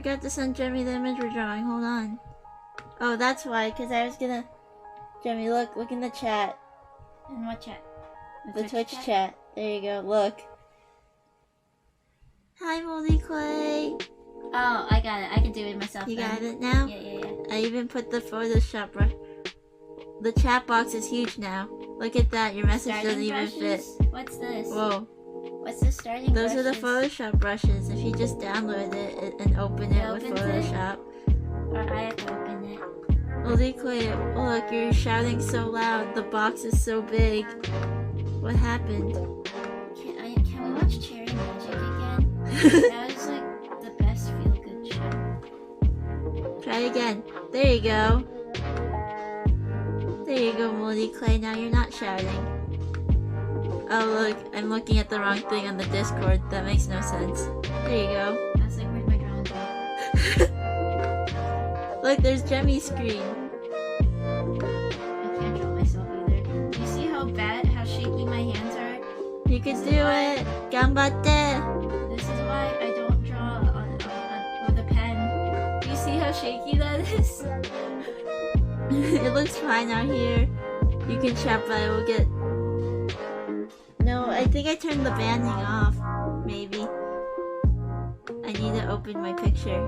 forgot to send Jemmy the image we're drawing. Hold on. Oh, that's why, because I was gonna... Jemmy, look in the chat. In what chat? The Twitch chat. There you go, look. Hi, Moldy Clay. Oh, I got it. I can do it myself. You then. got it now? Yeah. I even put the Photoshop brush. The chat box is huge now. Look at that, your message doesn't even fit. What's this? Whoa. What's the starting Those brushes? are the Photoshop brushes. If you just download it and open it with Photoshop. Or I have to open it. Moldy Clay, look, you're shouting so loud. The box is so big. What happened? Can we watch Cherry Magic again? That was like the best feel-good show. Try again. There you go. There you go, Moldy Clay. Now you're not shouting. Oh look, I'm looking at the wrong thing on the Discord. That makes no sense. There you go. I was like, where'd my drawing go? Look, there's Jemmy's screen. I can't draw myself either. You see how shaky my hands are? You can do it. Ganbatte. This is why I don't draw with a pen. Do you see how shaky that is? It looks fine out here. You can chat, but I will get... No, I think I turned the banding off. Maybe. I need to open my picture.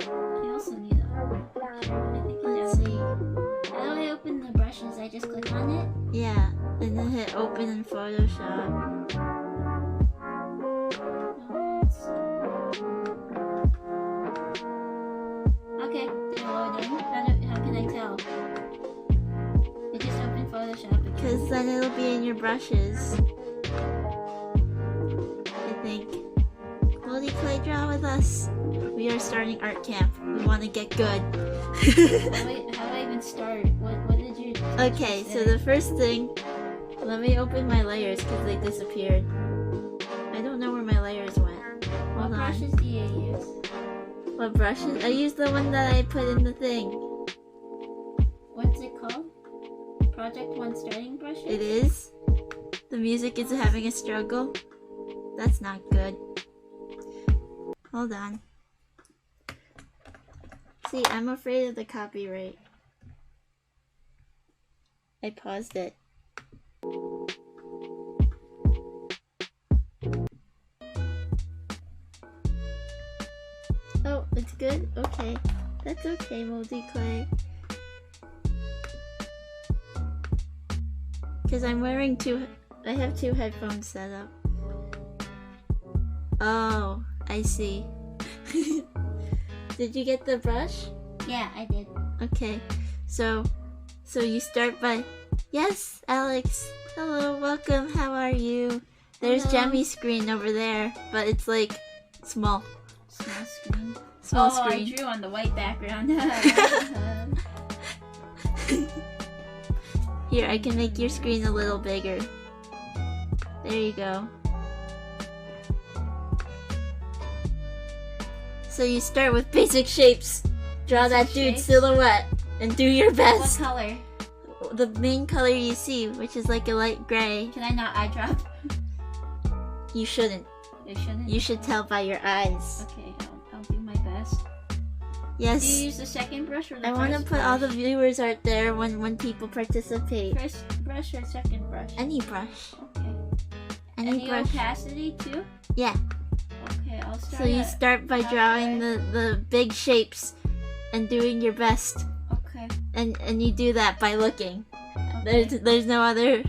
I also need to open my picture. Let's see. How do I open the brushes? I just click on it? Yeah, and then hit open in Photoshop. Okay, did it load in? How can I tell? It just opened Photoshop again. Because then it'll be in your brushes. I think. Moldy Clay, draw with us. We are starting art camp. We want to get good. How do I even start? What did you... Okay, so the first thing... Let me open my layers because they disappeared. I don't know where my layers went. What brushes do you use? What brushes? I use the one that I put in the thing. What's it called? Project 1 starting brushes? It is? The music is having a struggle? That's not good. Hold on. See, I'm afraid of the copyright. I paused it. Oh, it's good? Okay. That's okay, Moldy Clay. Because I'm wearing I have two headphones set up. Oh, I see. Did you get the brush? Yeah, I did. Okay, so you start by, yes, Alex. Hello, welcome. How are you? There's Jemmy's screen over there, but it's like small. Small screen. Small screen. I drew on the white background. Here, I can make your screen a little bigger. There you go. So you start with basic shapes. Draw that dude's silhouette and do your best. What color? The main color you see, which is like a light gray. Can I not eye drop? You shouldn't. You shouldn't? You should tell by your eyes. Okay, I'll do my best. Yes. Do you use the second brush or the first I want to put all the viewers out there when people participate. First brush or second brush? Any brush. Okay. Any brush. opacity too? Yeah. Okay, I'll start. So you start by drawing the big shapes and doing your best. Okay. And you do that by looking. Okay. There's no other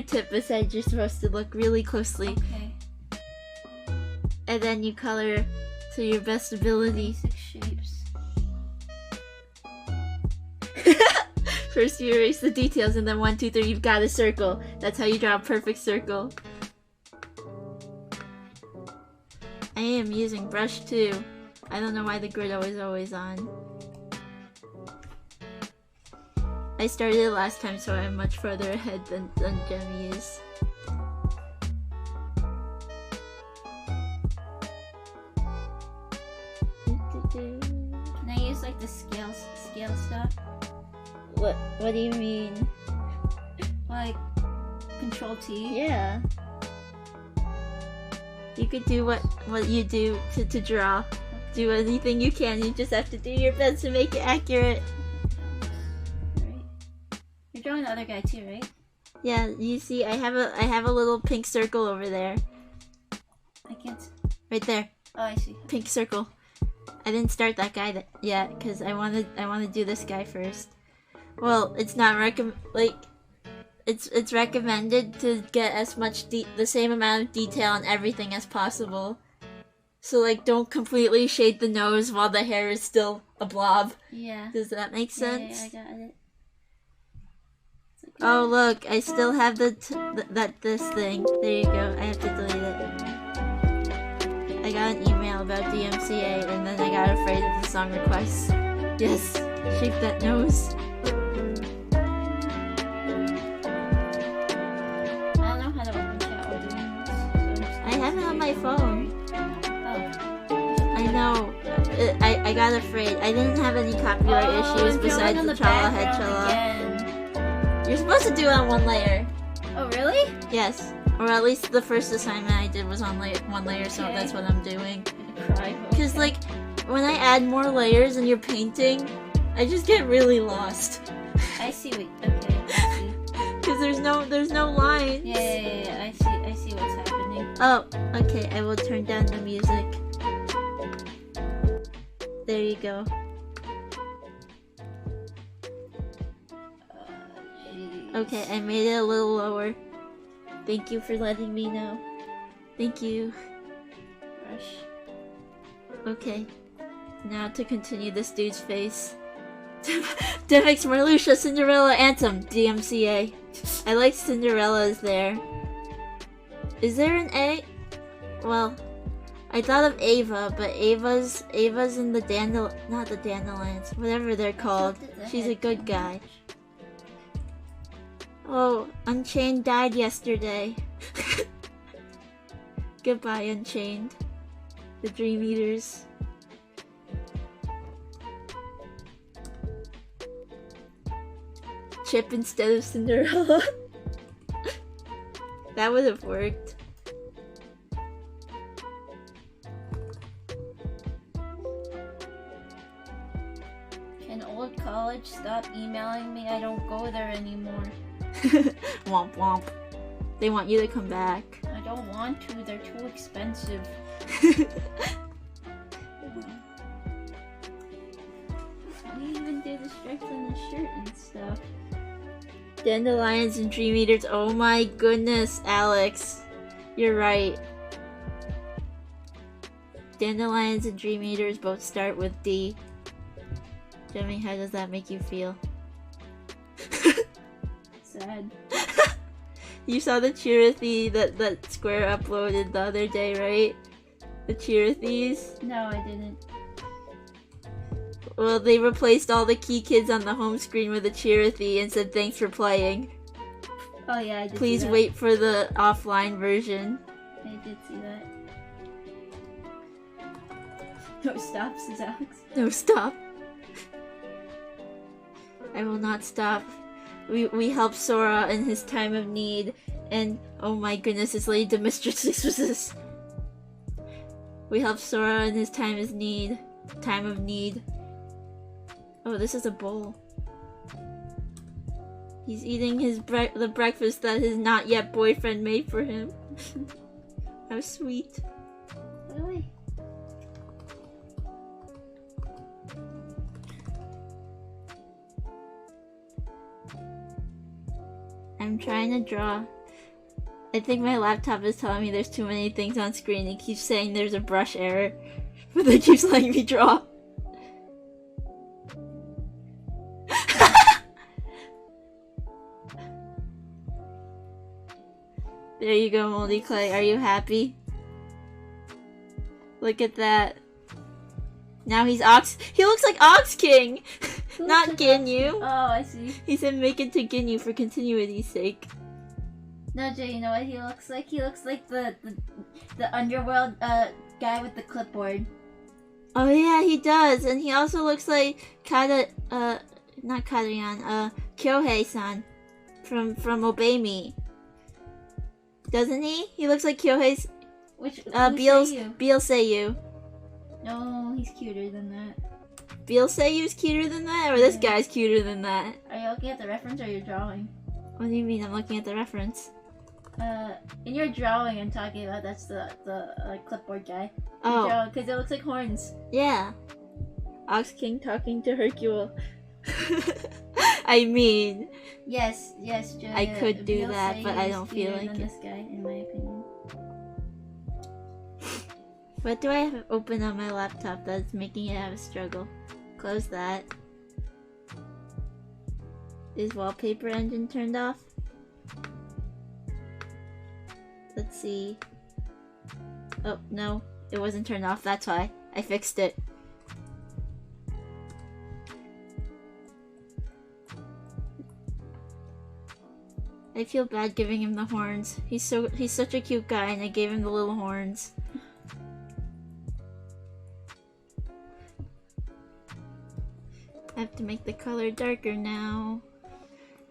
tip besides you're supposed to look really closely. Okay. And then you color to your best ability. Basic shapes. First you erase the details and then 1, 2, 3 you've got a circle. That's how you draw a perfect circle. I am using brush 2. I don't know why the grid is always on. I started it last time, so I'm much further ahead than Jemmy is. Can I use like the scale stuff? What do you mean? Like Control T? Yeah. You could do what you do to draw. do anything you can. You just have to do your best to make it accurate. Right. You're drawing the other guy too, right? Yeah, you see, I have a little pink circle over there. I can't. Right there. Oh, I see. Pink circle. I didn't start that guy yet because I want to do this guy first. Well, it's not it's recommended to get as much the same amount of detail on everything as possible. So like, don't completely shade the nose while the hair is still a blob. Yeah. Does that make sense? Yeah, I got it. Oh look, I still have this thing. There you go. I have to delete it. I got an email about DMCA and then I got afraid of the song requests. Yes, shake that nose. I don't know how to open chat while doing this. So I have it on my phone. Oh. I know. I got afraid. I didn't have any copyright issues I'm besides drawing on the Chala Head background Chala. again. You're supposed to do it on one layer. Oh, really? Yes. Or at least the first assignment I did was on one layer, so Okay. that's what I'm doing. Cry. Because, like, when I add more layers in your painting, I just get really lost. I see. Wait. Okay. I see. Because there's no lines. Yeah. I see what's happening. Oh, okay. I will turn down the music. There you go. Jeez. Okay, I made it a little lower. Thank you for letting me know. Thank you. Rush. Okay. Now to continue this dude's face. Demix Marluxia Cinderella Anthem DMCA. I like Cinderella's there. Is there an A? Well, I thought of Ava, but Ava's in the not the Dandelions, whatever they're called. She's a good guy. Oh, Unchained died yesterday. Goodbye, Unchained. The Dream Eaters. Chip instead of Cinderella. That would have worked. Can old college stop emailing me? I don't go there anymore. Womp womp. They want you to come back. I don't want to. They're too expensive. We even did the stripes on the shirt and stuff. Dandelions and Dream Eaters. Oh my goodness, Alex. You're right. Dandelions and Dream Eaters both start with D. Jimmy, how does that make you feel? Sad. You saw the Chirithy that Square uploaded the other day, right? The Chirithies? No, I didn't. Well, they replaced all the key kids on the home screen with a Chirithy and said thanks for playing. Oh yeah, I did. Please see that. wait for the offline version. I did see that. No stop, says Alex. No, stop. I will not stop. We helped Sora in his time of need, and oh my goodness, this lady to Mistress was this. We helped Sora in his time of need. Oh, this is a bowl. He's eating the breakfast that his not yet boyfriend made for him. How sweet. Really? I'm trying to draw. I think my laptop is telling me there's too many things on screen. It keeps saying there's a brush error, but it keeps letting me draw. There you go, Moldy Clay. Are you happy? Look at that. Now he's Ox. He looks like Ox King, not Ginyu. Oh, I see. He said make it to Ginyu for continuity's sake. No, Jay, you know what he looks like? He looks like the underworld guy with the clipboard. Oh yeah, he does, and he also looks like not Kadayan, Kyohei-san from Obey Me. Doesn't he? He looks like Kyohei's Which Biel Seiyu. No, he's cuter than that. Beal say he was cuter than that, or this guy's cuter than that? Are you looking at the reference or your drawing? What do you mean? I'm looking at the reference. In your drawing I'm talking about, that's the clipboard guy. Oh. Because it looks like horns. Yeah. Ox King talking to Hercule. I mean... Yes, Julia. I could do Beal that, say but he I is don't feel cuter like than it. this guy, in my opinion. What do I have open on my laptop that's making it have a struggle? Close that. Is wallpaper engine turned off? Let's see. Oh, no. It wasn't turned off, that's why. I fixed it. I feel bad giving him the horns. He's such a cute guy and I gave him the little horns. I have to make the color darker now.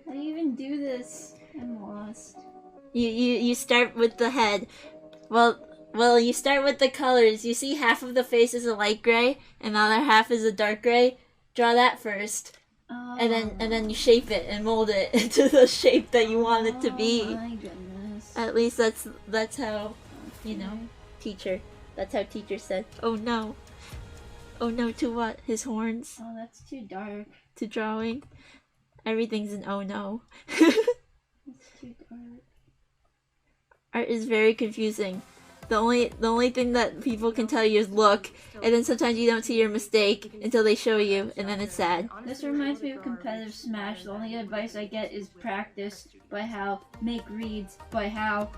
How do you even do this? I'm lost. You start with the head. Well, you start with the colors. You see half of the face is a light gray and the other half is a dark gray. Draw that first. Oh. And then you shape it and mold it into the shape that you want it to be. Oh my goodness. At least that's how, you know, teacher. That's how teacher said. Oh no. Oh no, to what? His horns? Oh, that's too dark. To drawing? Everything's an oh no. That's too dark. Art is very confusing. The only thing that people can tell you is look, and then sometimes you don't see your mistake until they show you, and then it's sad. This reminds me of competitive Smash. The only advice I get is practice by how, make reads by how,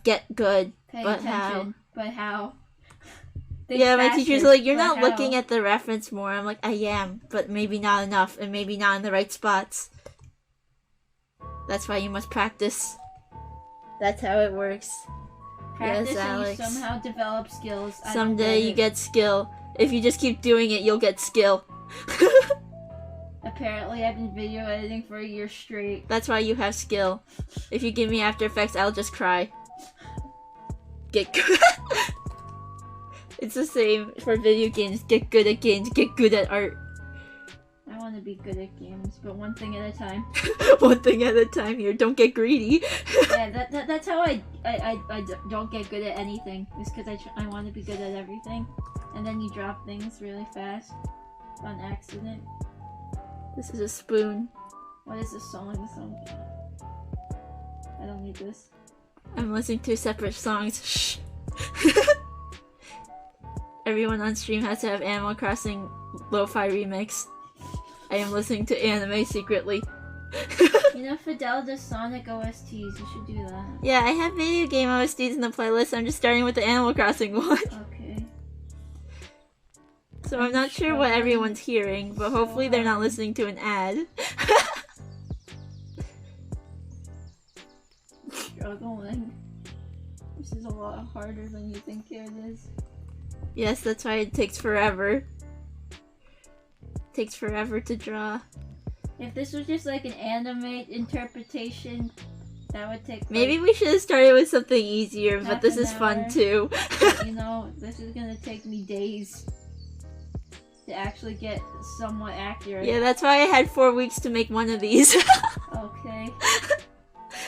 Get good, pay but attention how? by how. Yeah, my teacher's like, you're not how. looking at the reference more. I'm like, I am, but maybe not enough, and maybe not in the right spots. That's why you must practice. That's how it works. Practice Yes, and Alex. you somehow develop skills. I don't Someday get you it. get skill. If you just keep doing it, you'll get skill. Apparently, I've been video editing for a year straight. That's why you have skill. If you give me After Effects, I'll just cry. Get good. It's the same for video games. Get good at games. Get good at art. I want to be good at games, but one thing at a time. One thing at a time here. Don't get greedy. Yeah, that's how I don't get good at anything. It's because I want to be good at everything, and then you drop things really fast on accident. This is a spoon. What is this song? I don't need this. I'm listening to separate songs. Shh. Everyone on stream has to have Animal Crossing Lo-Fi Remix. I am listening to anime secretly. You know, Fidel does Sonic OSTs. You should do that. Yeah, I have video game OSTs in the playlist. I'm just starting with the Animal Crossing one. Okay. So I'm not sure what everyone's hearing, but hopefully they're not listening to an ad. Struggling. This is a lot harder than you think it is. Yes, that's why it takes forever. Takes forever to draw. If this was just like an anime interpretation, that would take. Maybe we should have started with something easier, but half this an is fun hour. too. You know, this is gonna take me days to actually get somewhat accurate. Yeah, that's why I had 4 weeks to make one of these. Okay.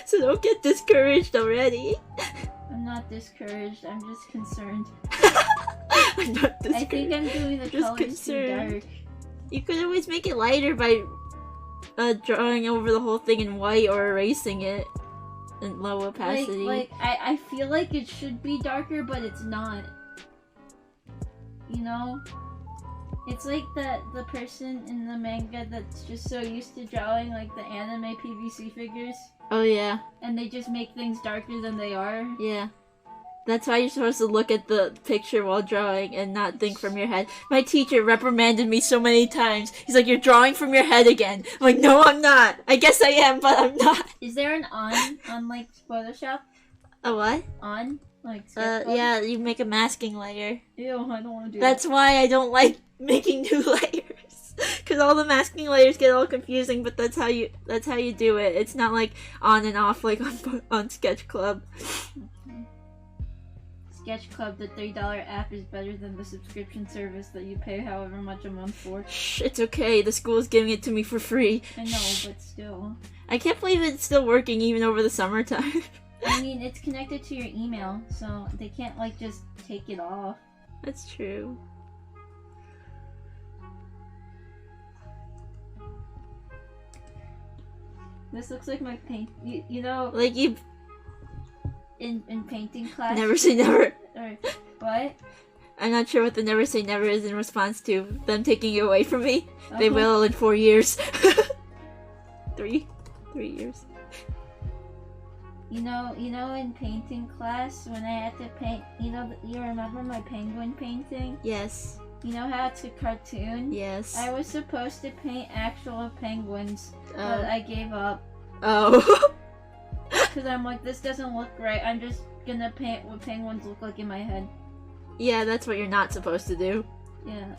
So don't get discouraged already. I'm not discouraged. I'm just concerned. I'm not discouraged. I think I'm doing the Just colors too concerned. dark. You could always make it lighter by drawing over the whole thing in white or erasing it in low opacity. I feel like it should be darker, but it's not. You know? It's like the person in the manga that's just so used to drawing like the anime PVC figures, Oh yeah, and they just make things darker than they are. yeah. That's why you're supposed to look at the picture while drawing and not think from your head. My teacher reprimanded me so many times. He's like, you're drawing from your head again. I'm like, no, I'm not. I guess I am, but I'm not. Is there an on like Photoshop? A what? On? Like sketch Yeah, you make a masking layer. Ew, I don't want to do That's why I don't like making new layers. Cause all the masking layers get all confusing, but that's how you do it. It's not like on and off like on Sketch Club. Sketch Club, the $3 app is better than the subscription service that you pay however much a month for. Shh, it's okay. The school is giving it to me for free. I know, but still. I can't believe it's still working even over the summertime. I mean, it's connected to your email, so they can't, like, just take it off. That's true. This looks like my paint. You know, Like you in painting class. never say never. Or what? I'm not sure what the never say never is in response to them taking it away from me. They Uh-huh. will in 4 years. 3 years. You know, in painting class when I had to paint. You remember my penguin painting? Yes. You know how it's a cartoon? Yes. I was supposed to paint actual penguins, but I gave up. Oh. Because I'm like, this doesn't look right. I'm just gonna paint what penguins look like in my head. Yeah, that's what you're not supposed to do. Yeah.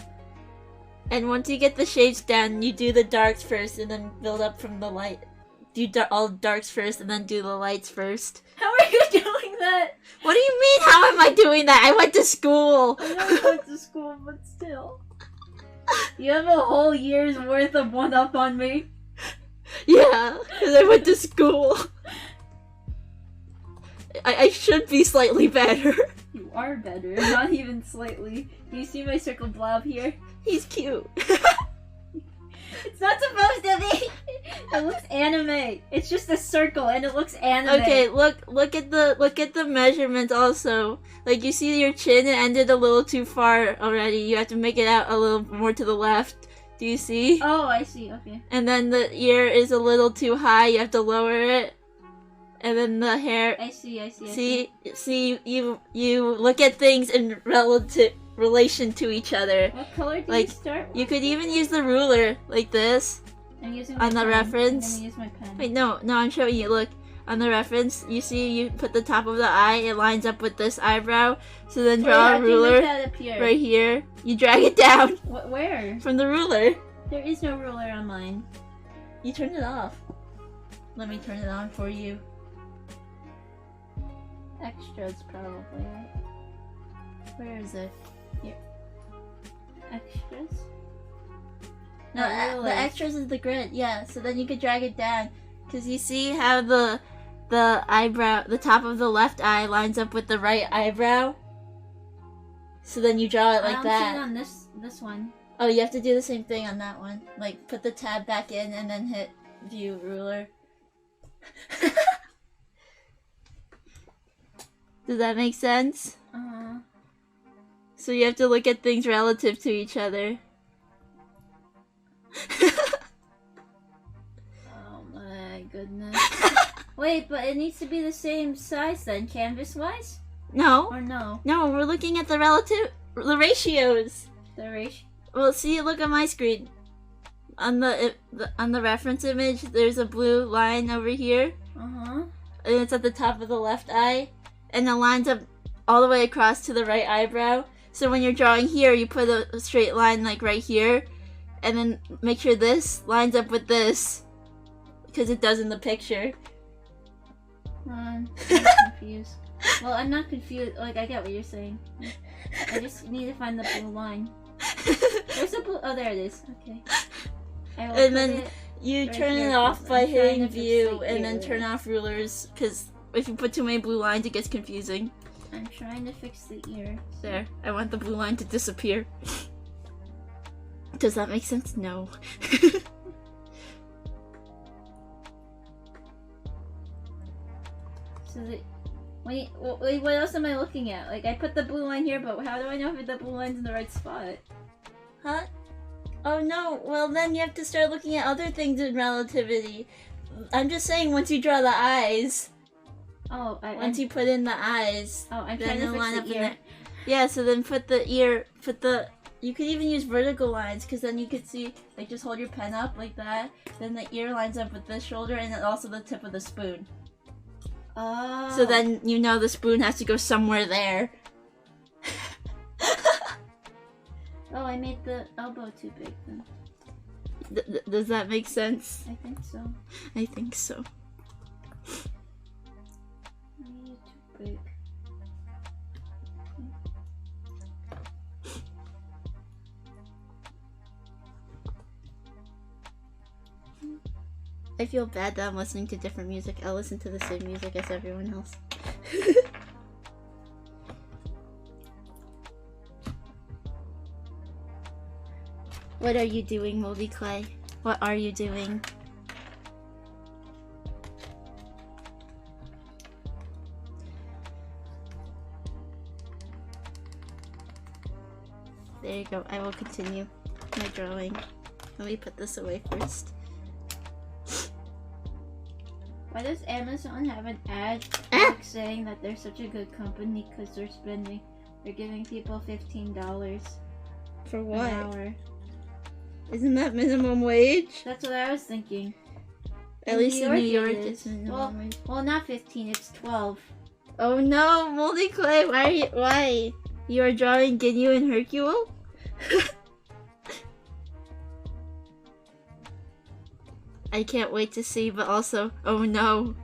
And once you get the shades down, you do the darks first and then build up from the light. Do all darks first and then do the lights first. How are you doing that? What do you mean, how am I doing that? I went to school! I know you went to school, but still. You have a whole year's worth of one-up on me. Yeah, because I went to school. I should be slightly better. You are better, not even slightly. Do you see my circle blob here? He's cute. It's not supposed to be! It looks anime. It's just a circle and it looks anime. Okay, look at the measurements also. Like you see your chin, it ended a little too far already. You have to make it out a little more to the left. Do you see? Oh, I see, okay. And then the ear is a little too high, you have to lower it. And then the hair. I see. See, you look at things in relation to each other. What color do Like, you start with? You could even use the ruler like this. I'm using my on the pen. reference. I'm gonna use my pen. Wait, no, I'm showing you. Look, on the reference, you see you put the top of the eye, it lines up with this eyebrow. So then draw a ruler right here. You drag it down Where? from the ruler. There is no ruler on mine. You turn it off. Let me turn it on for you. Extras, probably, right? Where is it? Here. Extras? No, Oh, the extras is the grid. Yeah, so then you could drag it down. Because you see how the eyebrow, the top of the left eye lines up with the right eyebrow? So then you draw it like that. I'm on this one. Oh, you have to do the same thing on that one. Like, put the tab back in and then hit view ruler. Does that make sense? Uh-huh. So you have to look at things relative to each other. Oh my goodness. Wait, but it needs to be the same size then, canvas-wise? No. Or no? No, we're looking at the ratios. The ratio? Well, see, look on my screen. On the reference image, there's a blue line over here. Uh-huh. And it's at the top of the left eye. And it lines up all the way across to the right eyebrow. So when you're drawing here, you put a straight line like right here. And then make sure this lines up with this. Because it does in the picture. I'm confused. Well, I'm not confused. Like, I get what you're saying. I just need to find the blue line. Where's the blue? Oh, there it is. Okay. I will And put then it you right turn here, it off 'cause by I'm trying hitting to fix view the and then ear. turn off rulers. Because if you put too many blue lines, it gets confusing. I'm trying to fix the ear. There. I want the blue line to disappear. Does that make sense? No. So the wait, what else am I looking at? Like, I put the blue line here, but how do I know if the blue line's in the right spot? Huh? Oh no, well then you have to start looking at other things in relativity. I'm just saying once you draw the eyes, Oh, once you put in the eyes, I'm then trying to they'll line fix up the in ear. there. Yeah, so then put the ear, you could even use vertical lines, because then you could see, like just hold your pen up like that, then the ear lines up with this shoulder and then also the tip of the spoon. Oh. So then you know the spoon has to go somewhere there. Oh, I made the elbow too big then. Does that make sense? I think so. I think so. I made it too big. I feel bad that I'm listening to different music. I'll listen to the same music as everyone else. What are you doing, Moldy Clay? What are you doing? There you go. I will continue my drawing. Let me put this away first. Why does Amazon have an ad box saying that they're such a good company because they're giving people $15 For an what? hour? Isn't that minimum wage? That's what I was thinking. At least in New York, it it's is. minimum wage. Well, not 15. It's 12. Oh no, Moldy Clay! Why? You are drawing Ginyu and Hercule? I can't wait to see, but also, oh no.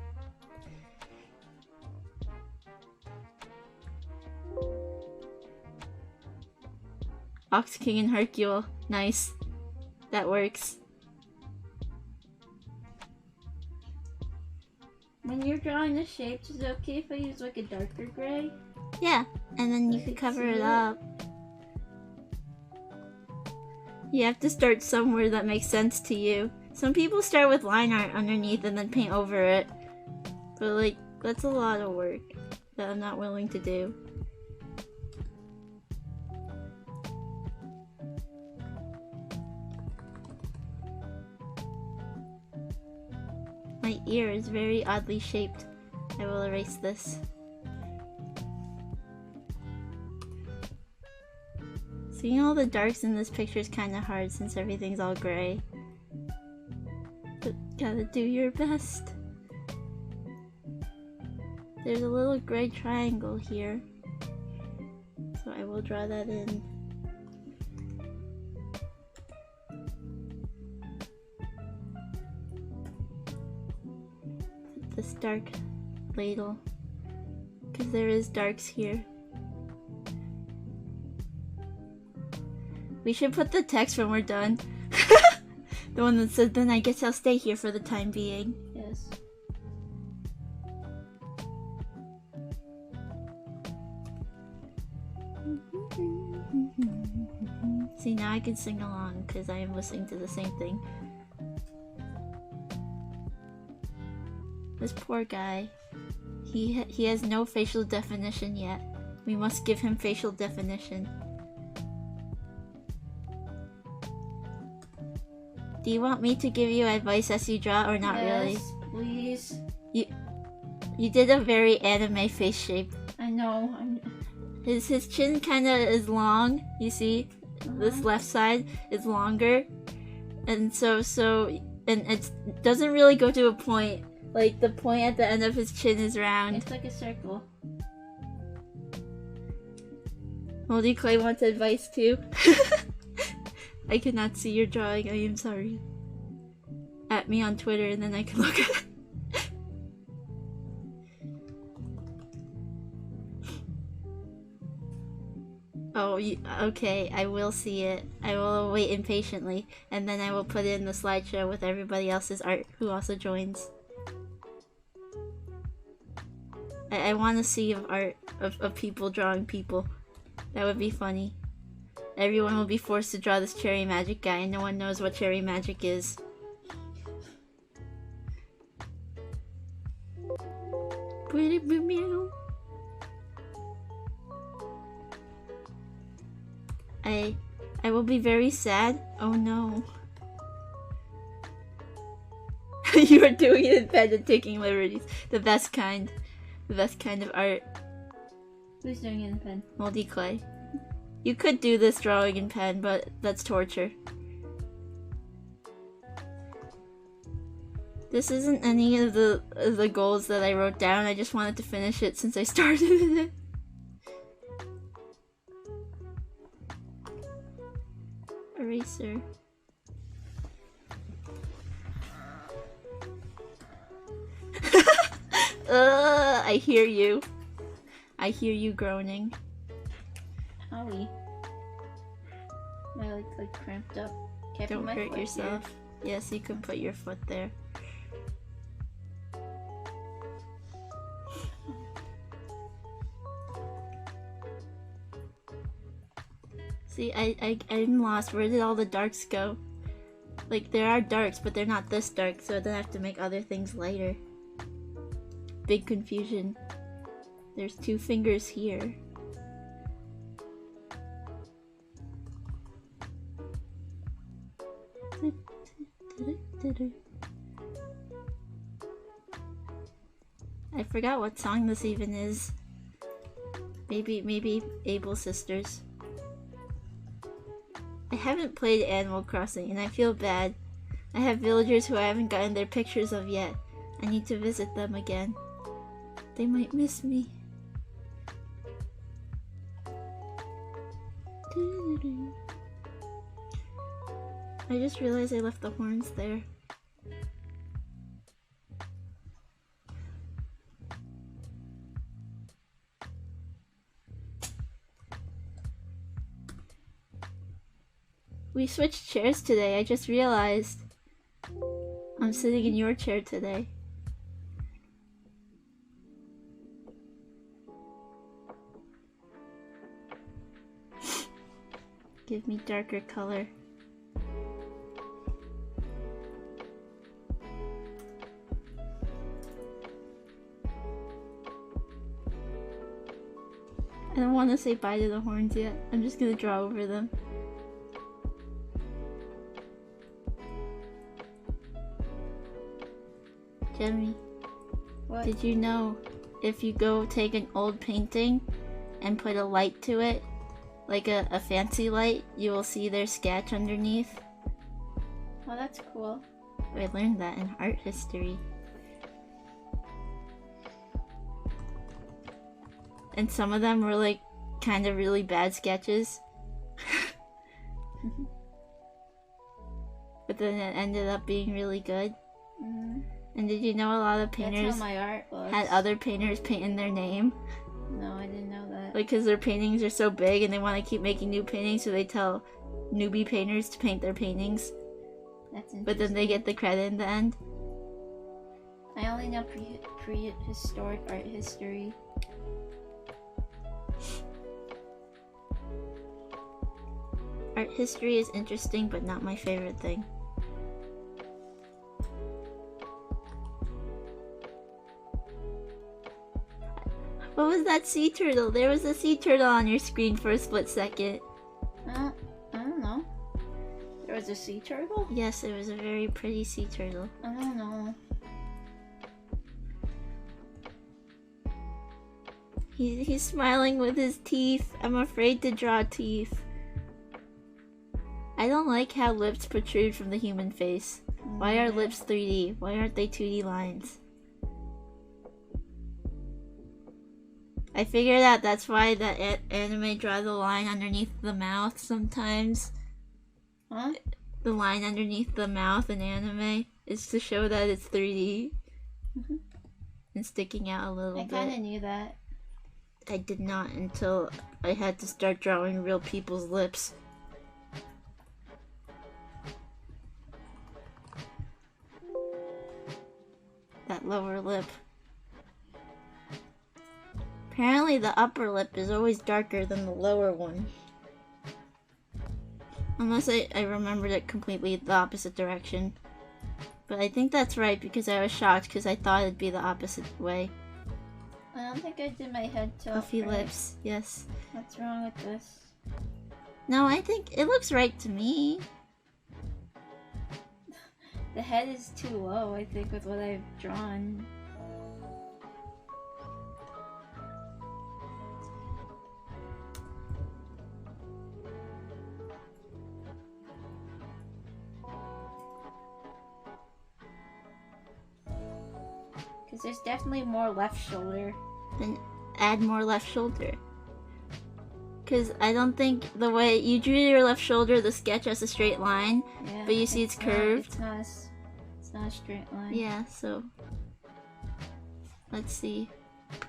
Ox King and Hercule. Nice. That works. When you're drawing the shapes, is it okay if I use like a darker gray? Yeah, and then you I can can cover see it it. up. You have to start somewhere that makes sense to you. Some people start with line art underneath and then paint over it. But like, that's a lot of work that I'm not willing to do. My ear is very oddly shaped. I will erase this. Seeing all the darks in this picture is kind of hard since everything's all gray. But gotta do your best. There's a little gray triangle here, so I will draw that in. This dark ladle, because there is darks here. We should put the text when we're done. The one that says, then I guess I'll stay here for the time being. Yes. See, now I can sing along because I am listening to the same thing. This poor guy. He has no facial definition yet. We must give him facial definition. Do you want me to give you advice as you draw or not really? Yes, please. You did a very anime face shape. I know. His chin kind of is long. You see, this left side is longer, and and it doesn't really go to a point. Like the point at the end of his chin is round. It's like a circle. Moldy Clay wants advice too. I cannot see your drawing. I am sorry. At me on Twitter, and then I can look at it. Oh, okay. I will see it. I will wait impatiently, and then I will put it in the slideshow with everybody else's art who also joins. I want to see art of people drawing people. That would be funny. Everyone will be forced to draw this cherry magic guy, and no one knows what cherry magic is. I will be very sad. Oh no. You are doing it in pen and taking liberties. The best kind. The best kind of art. Who's doing it in pen? Moldy Clay. You could do this drawing in pen, but that's torture. This isn't any of the goals that I wrote down. I just wanted to finish it since I started it. Eraser. I hear you. I hear you groaning. Owie. My leg like cramped up. Can't Don't put my hurt foot yourself. here. Yes, you can put your foot there. See, I'm lost. Where did all the darks go? Like, there are darks, but they're not this dark, so then I have to make other things lighter. Big confusion. There's 2 fingers here. I forgot what song this even is. Maybe Able Sisters. I haven't played Animal Crossing and I feel bad. I have villagers who I haven't gotten their pictures of yet. I need to visit them again. They might miss me. I just realized I left the horns there. We switched chairs today, I just realized. I'm sitting in your chair today. Give me darker color. I don't want to say bye to the horns yet. I'm just gonna draw over them. Jemmy, What? did you know if you go take an old painting and put a light to it, like a fancy light, you will see their sketch underneath? Oh, that's cool. I learned that in art history. And some of them were like kind of really bad sketches. But then it ended up being really good. Mm-hmm. And did you know a lot of That's painters how my art looks. had other painters paint in their name? No, I didn't know that. Like, because their paintings are so big and they want to keep making new paintings, so they tell newbie painters to paint their paintings. That's interesting. But then they get the credit in the end. I only know prehistoric art history. Art history is interesting, but not my favorite thing. What was that sea turtle? There was a sea turtle on your screen for a split second. I don't know. There was a sea turtle? Yes, it was a very pretty sea turtle. I don't know. He's smiling with his teeth. I'm afraid to draw teeth. I don't like how lips protrude from the human face. Why are lips 3D? Why aren't they 2D lines? I figured out that's why the anime draw the line underneath the mouth sometimes. Huh? The line underneath the mouth in anime is to show that it's 3D. And sticking out a little bit. I kind of knew that. I did not until I had to start drawing real people's lips. That lower lip. Apparently the upper lip is always darker than the lower one. Unless I remembered it completely the opposite direction. But I think that's right because I was shocked because I thought it'd be the opposite way. I don't think I did my head tilt. Puffy right. lips, yes. What's wrong with this? No, I think it looks right to me. The head is too low, I think, with what I've drawn. Because there's definitely more left shoulder. Then add more left shoulder. Because I don't think the way you drew your left shoulder, the sketch has a straight line, Yeah, but you see it's curved. It's not a straight line. Yeah, so let's see.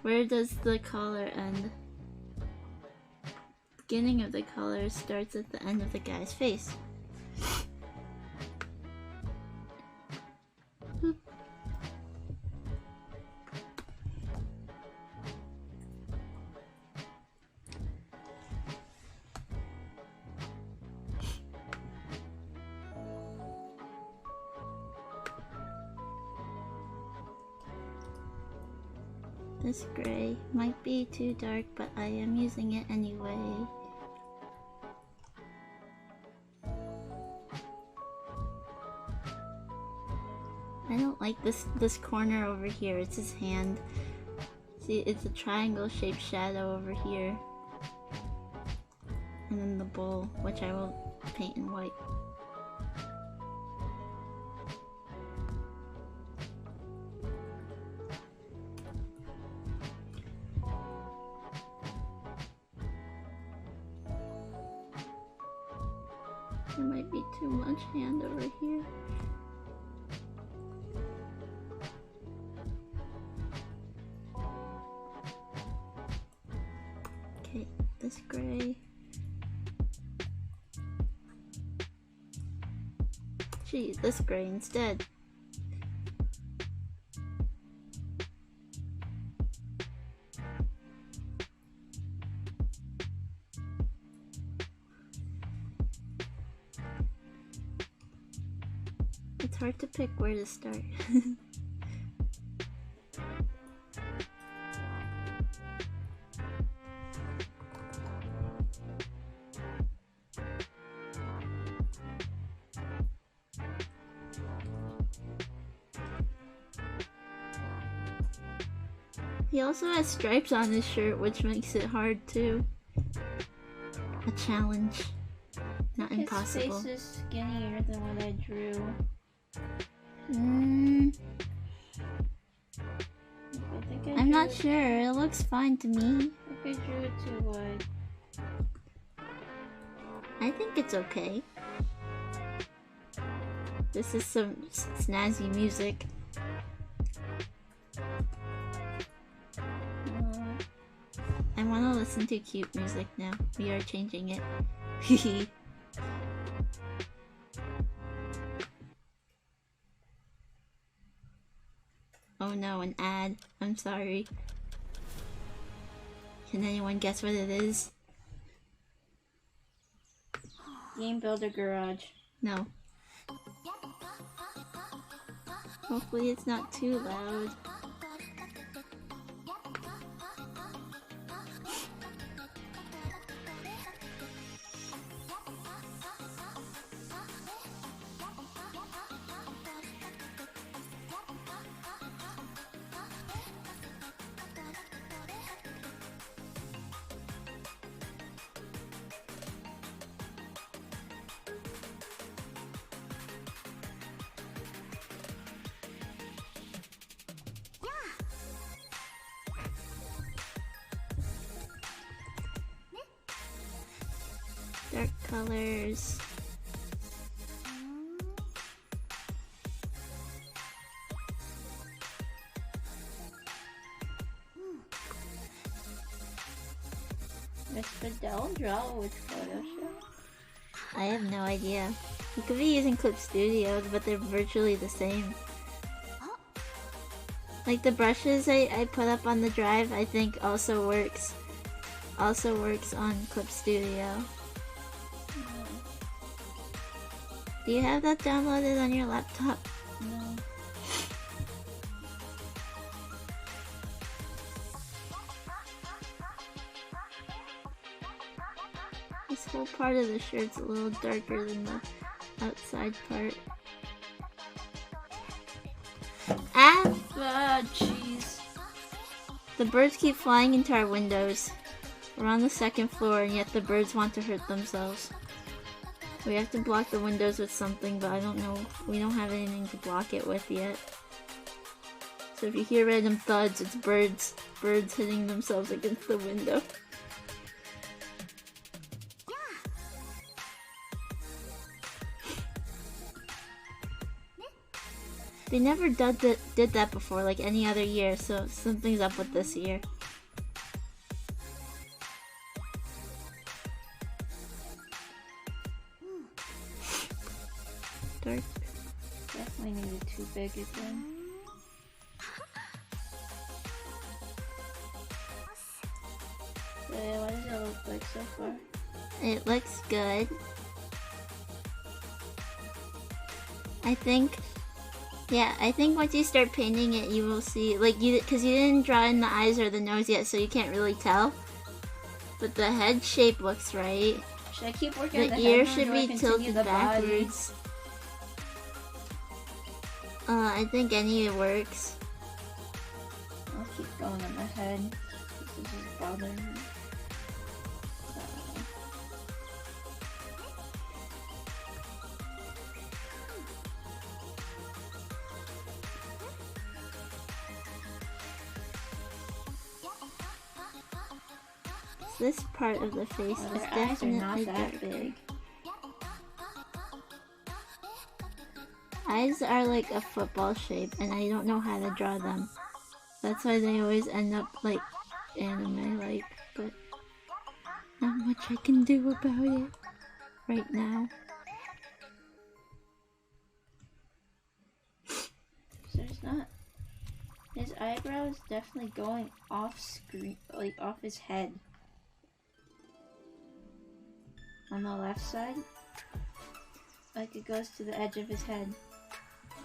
Where does the collar end? Beginning of the collar starts at the end of the guy's face. This gray might be too dark, but I am using it anyway. I don't like this corner over here. It's his hand. See, it's a triangle shaped shadow over here. And then the bowl, which I will paint in white. There might be too much hand over here. Okay, this gray. Gee, this gray instead. It's hard to pick where to start. He also has stripes on his shirt, which makes it hard too. A challenge. Not impossible. His face is skinnier than what I drew. I'm not sure. It looks fine to me. I think I drew it too wide. I think it's okay. This is some snazzy music. I want to listen to cute music now. We are changing it. Oh no, an ad. I'm sorry. Can anyone guess what it is? Game Builder Garage. No. Hopefully it's not too loud. Dark colors. Does Fidel draw with Photoshop? I have no idea. You could be using Clip Studios, but they're virtually the same. Like the brushes I put up on the drive, I think also works on Clip Studio. Do you have that downloaded on your laptop? No. This whole part of the shirt's a little darker than the outside part. Ah, jeez. The birds keep flying into our windows. We're on the second floor, and yet the birds want to hurt themselves. We have to block the windows with something, but I don't know. We don't have anything to block it with yet. So if you hear random thuds, it's birds hitting themselves against the window. They never did that before, like any other year, so something's up with this year. Dark. Definitely needed too big again. So yeah, what does it look like so far? It looks good. I think Yeah, I think once you start painting it, you will see, like, because you didn't draw in the eyes or the nose yet, so you can't really tell. But the head shape looks right. Should I keep working on the ear head, or should do I be continue tilted the backwards. I think any works. Body? I'll keep going on the head. This is bothering me. This part of the face Well, is their eyes are not definitely that darker. big. Eyes are like a football shape, and I don't know how to draw them. That's why they always end up like anime-like, but not much I can do about it right now. So there's not. His eyebrow is definitely going off screen, like off his head. On the left side, like it goes to the edge of his head.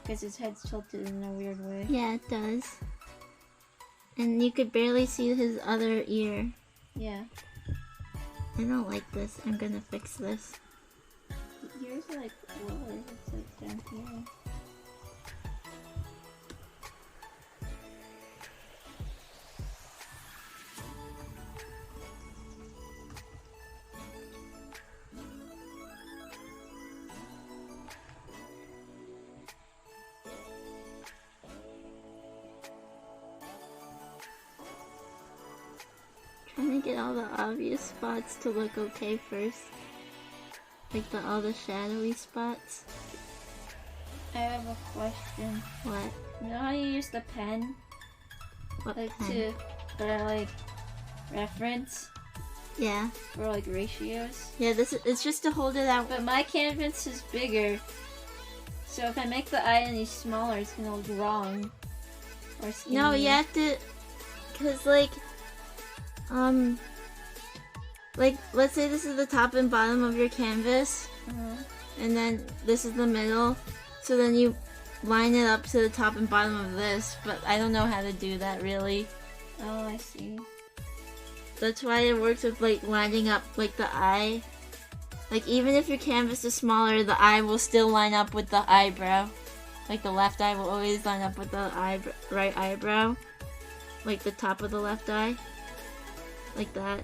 Because his head's tilted in a weird way. Yeah, it does. And you could barely see his other ear. Yeah. I don't like this. I'm gonna fix this. The ears are like lower. It's like down here. Trying to get all the obvious spots to look okay first. Like all the shadowy spots. I have a question. What? You know how you use the pen? What Like pen? for like reference? Yeah. For like ratios? Yeah, it's just to hold it out. But my canvas is bigger. So if I make the eye any smaller, it's gonna look wrong. Or skinny. No, you have to, cause like let's say this is the top and bottom of your canvas, and then this is the middle. So then you line it up to the top and bottom of this. But I don't know how to do that really. Oh, I see. That's why it works with like lining up like the eye. Like even if your canvas is smaller, the eye will still line up with the eyebrow. Like the left eye will always line up with the right eyebrow. Like the top of the left eye. Like that.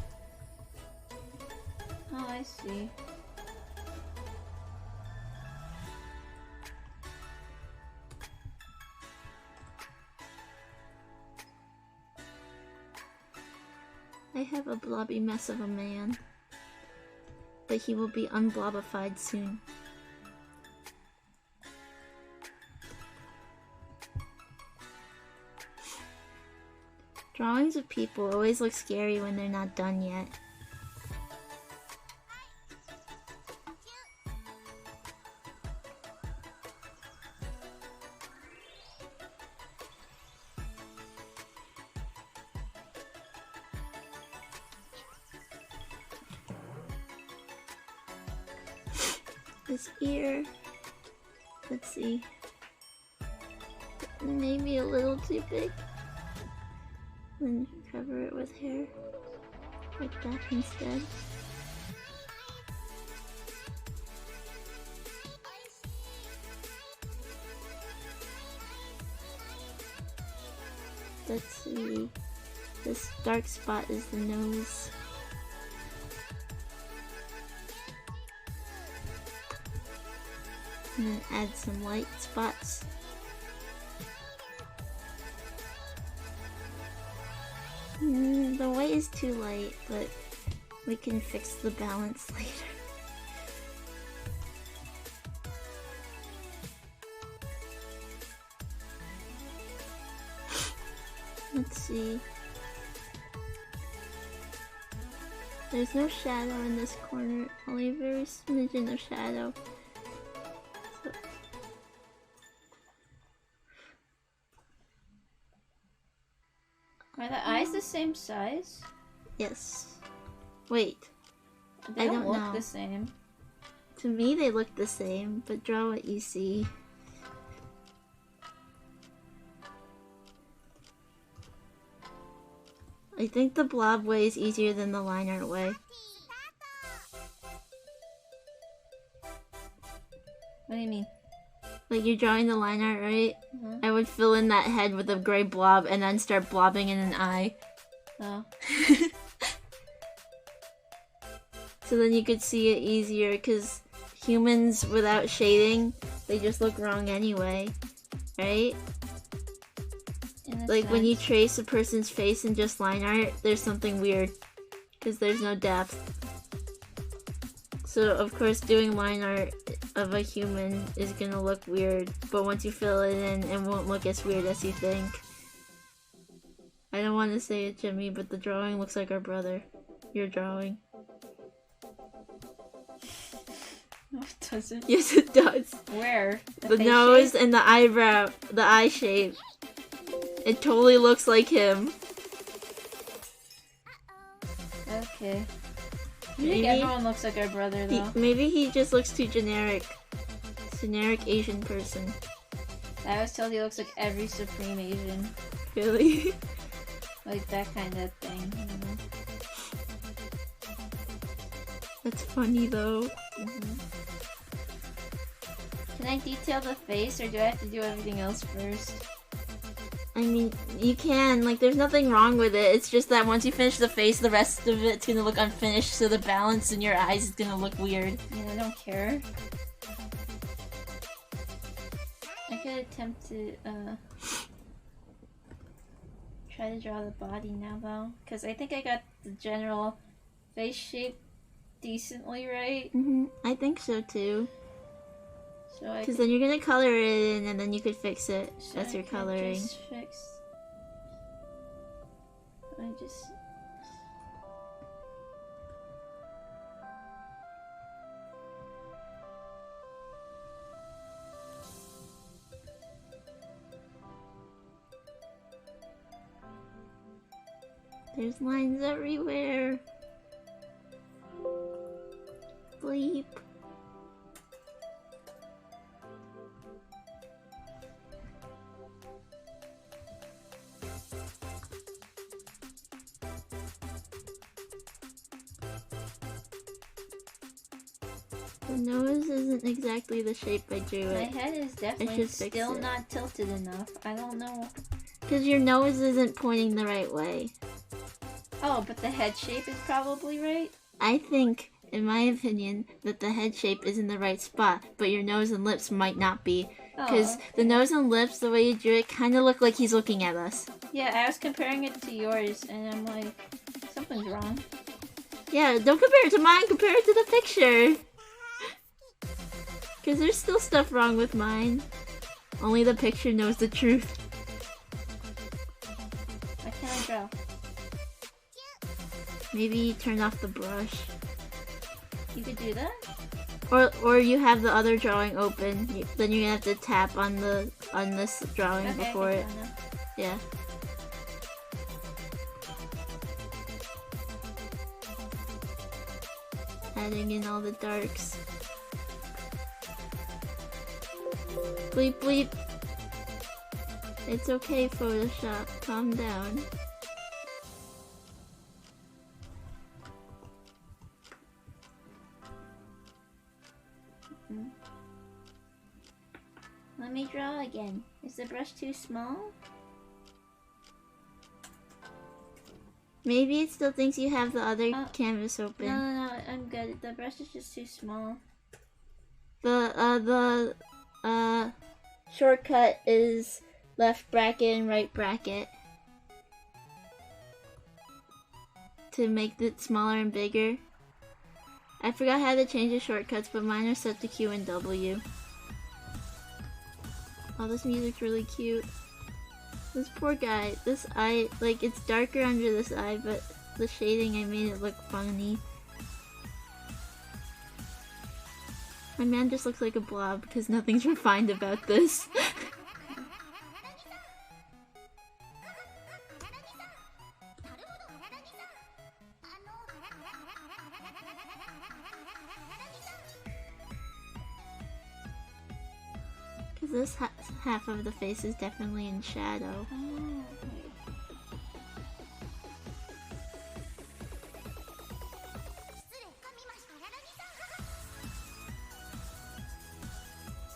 Oh, I see. I have a blobby mess of a man. But he will be unblobified soon. Drawings of people always look scary when they're not done yet. His ear, let's see, maybe a little too big. Then cover it with hair, like that instead. Let's see, this dark spot is the nose. And then add some light spots. The white is too light, but we can fix the balance later. Let's see. There's no shadow in this corner, only a very smidgen of shadow. Are the eyes the same size? Yes. Wait. They don't look know. the same. To me they look the same, but draw what you see. I think the blob way is easier than the line art way. What do you mean? Like, you're drawing the line art, right? Uh-huh. I would fill in that head with a gray blob and then start blobbing in an eye. Oh. So then you could see it easier, because humans without shading, they just look wrong anyway, right? Like when you trace a person's face in just line art, there's something weird, because there's no depth. So of course doing line art of a human is gonna look weird, but once you fill it in, it won't look as weird as you think. I don't want to say it, Jimmy, but the drawing looks like our brother. Your drawing. No, it doesn't. Yes, it does. Where? The face nose shape? and the eyebrow, the eye shape. It totally looks like him. Okay. I Maybe think everyone looks like our brother, though. maybe he just looks too generic. Generic Asian person. I was told he looks like every Supreme Asian. Really? Like that kind of thing. You know? That's funny though. Mm-hmm. Can I detail the face, or do I have to do everything else first? I mean, you can. Like, there's nothing wrong with it. It's just that once you finish the face, the rest of it's gonna look unfinished, so the balance in your eyes is gonna look weird. I mean, I don't care. I could attempt to, try to draw the body now, though. Because I think I got the general face shape decently right. I think so too. So Because then you're gonna color it in, and then you could fix it. so That's I your could coloring. Just fix... I just... There's lines everywhere. Bleep. The nose isn't exactly the shape I drew My it. head is definitely should fix still it. not tilted enough. I don't know. Because your nose isn't pointing the right way. Oh, but the head shape is probably right? I think, in my opinion, that the head shape is in the right spot, but your nose and lips might not be. Because the nose and lips, the way you drew it, kind of look like he's looking at us. Yeah, I was comparing it to yours, and I'm like, something's wrong. Yeah, don't compare it to mine, compare it to the picture. Because there's still stuff wrong with mine. Only the picture knows the truth. Why can't I draw? Maybe turn off the brush. You could do that? Or you have the other drawing open. Then you're gonna have to tap on this drawing Okay, before I it. can draw now. Yeah. Adding in all the darks. Bleep bleep. It's okay, Photoshop. Calm down. Let me draw again. Is the brush too small? Maybe it still thinks you have the other canvas open. No, I'm good. The brush is just too small. The shortcut is left bracket and right bracket to make it smaller and bigger. I forgot how to change the shortcuts, but mine are set to Q and W. Oh, this music's really cute. This poor guy, this eye, like, it's darker under this eye, but the shading, I made it look funny. My man just looks like a blob because nothing's refined about this. Because this half of the face is definitely in shadow. Oh,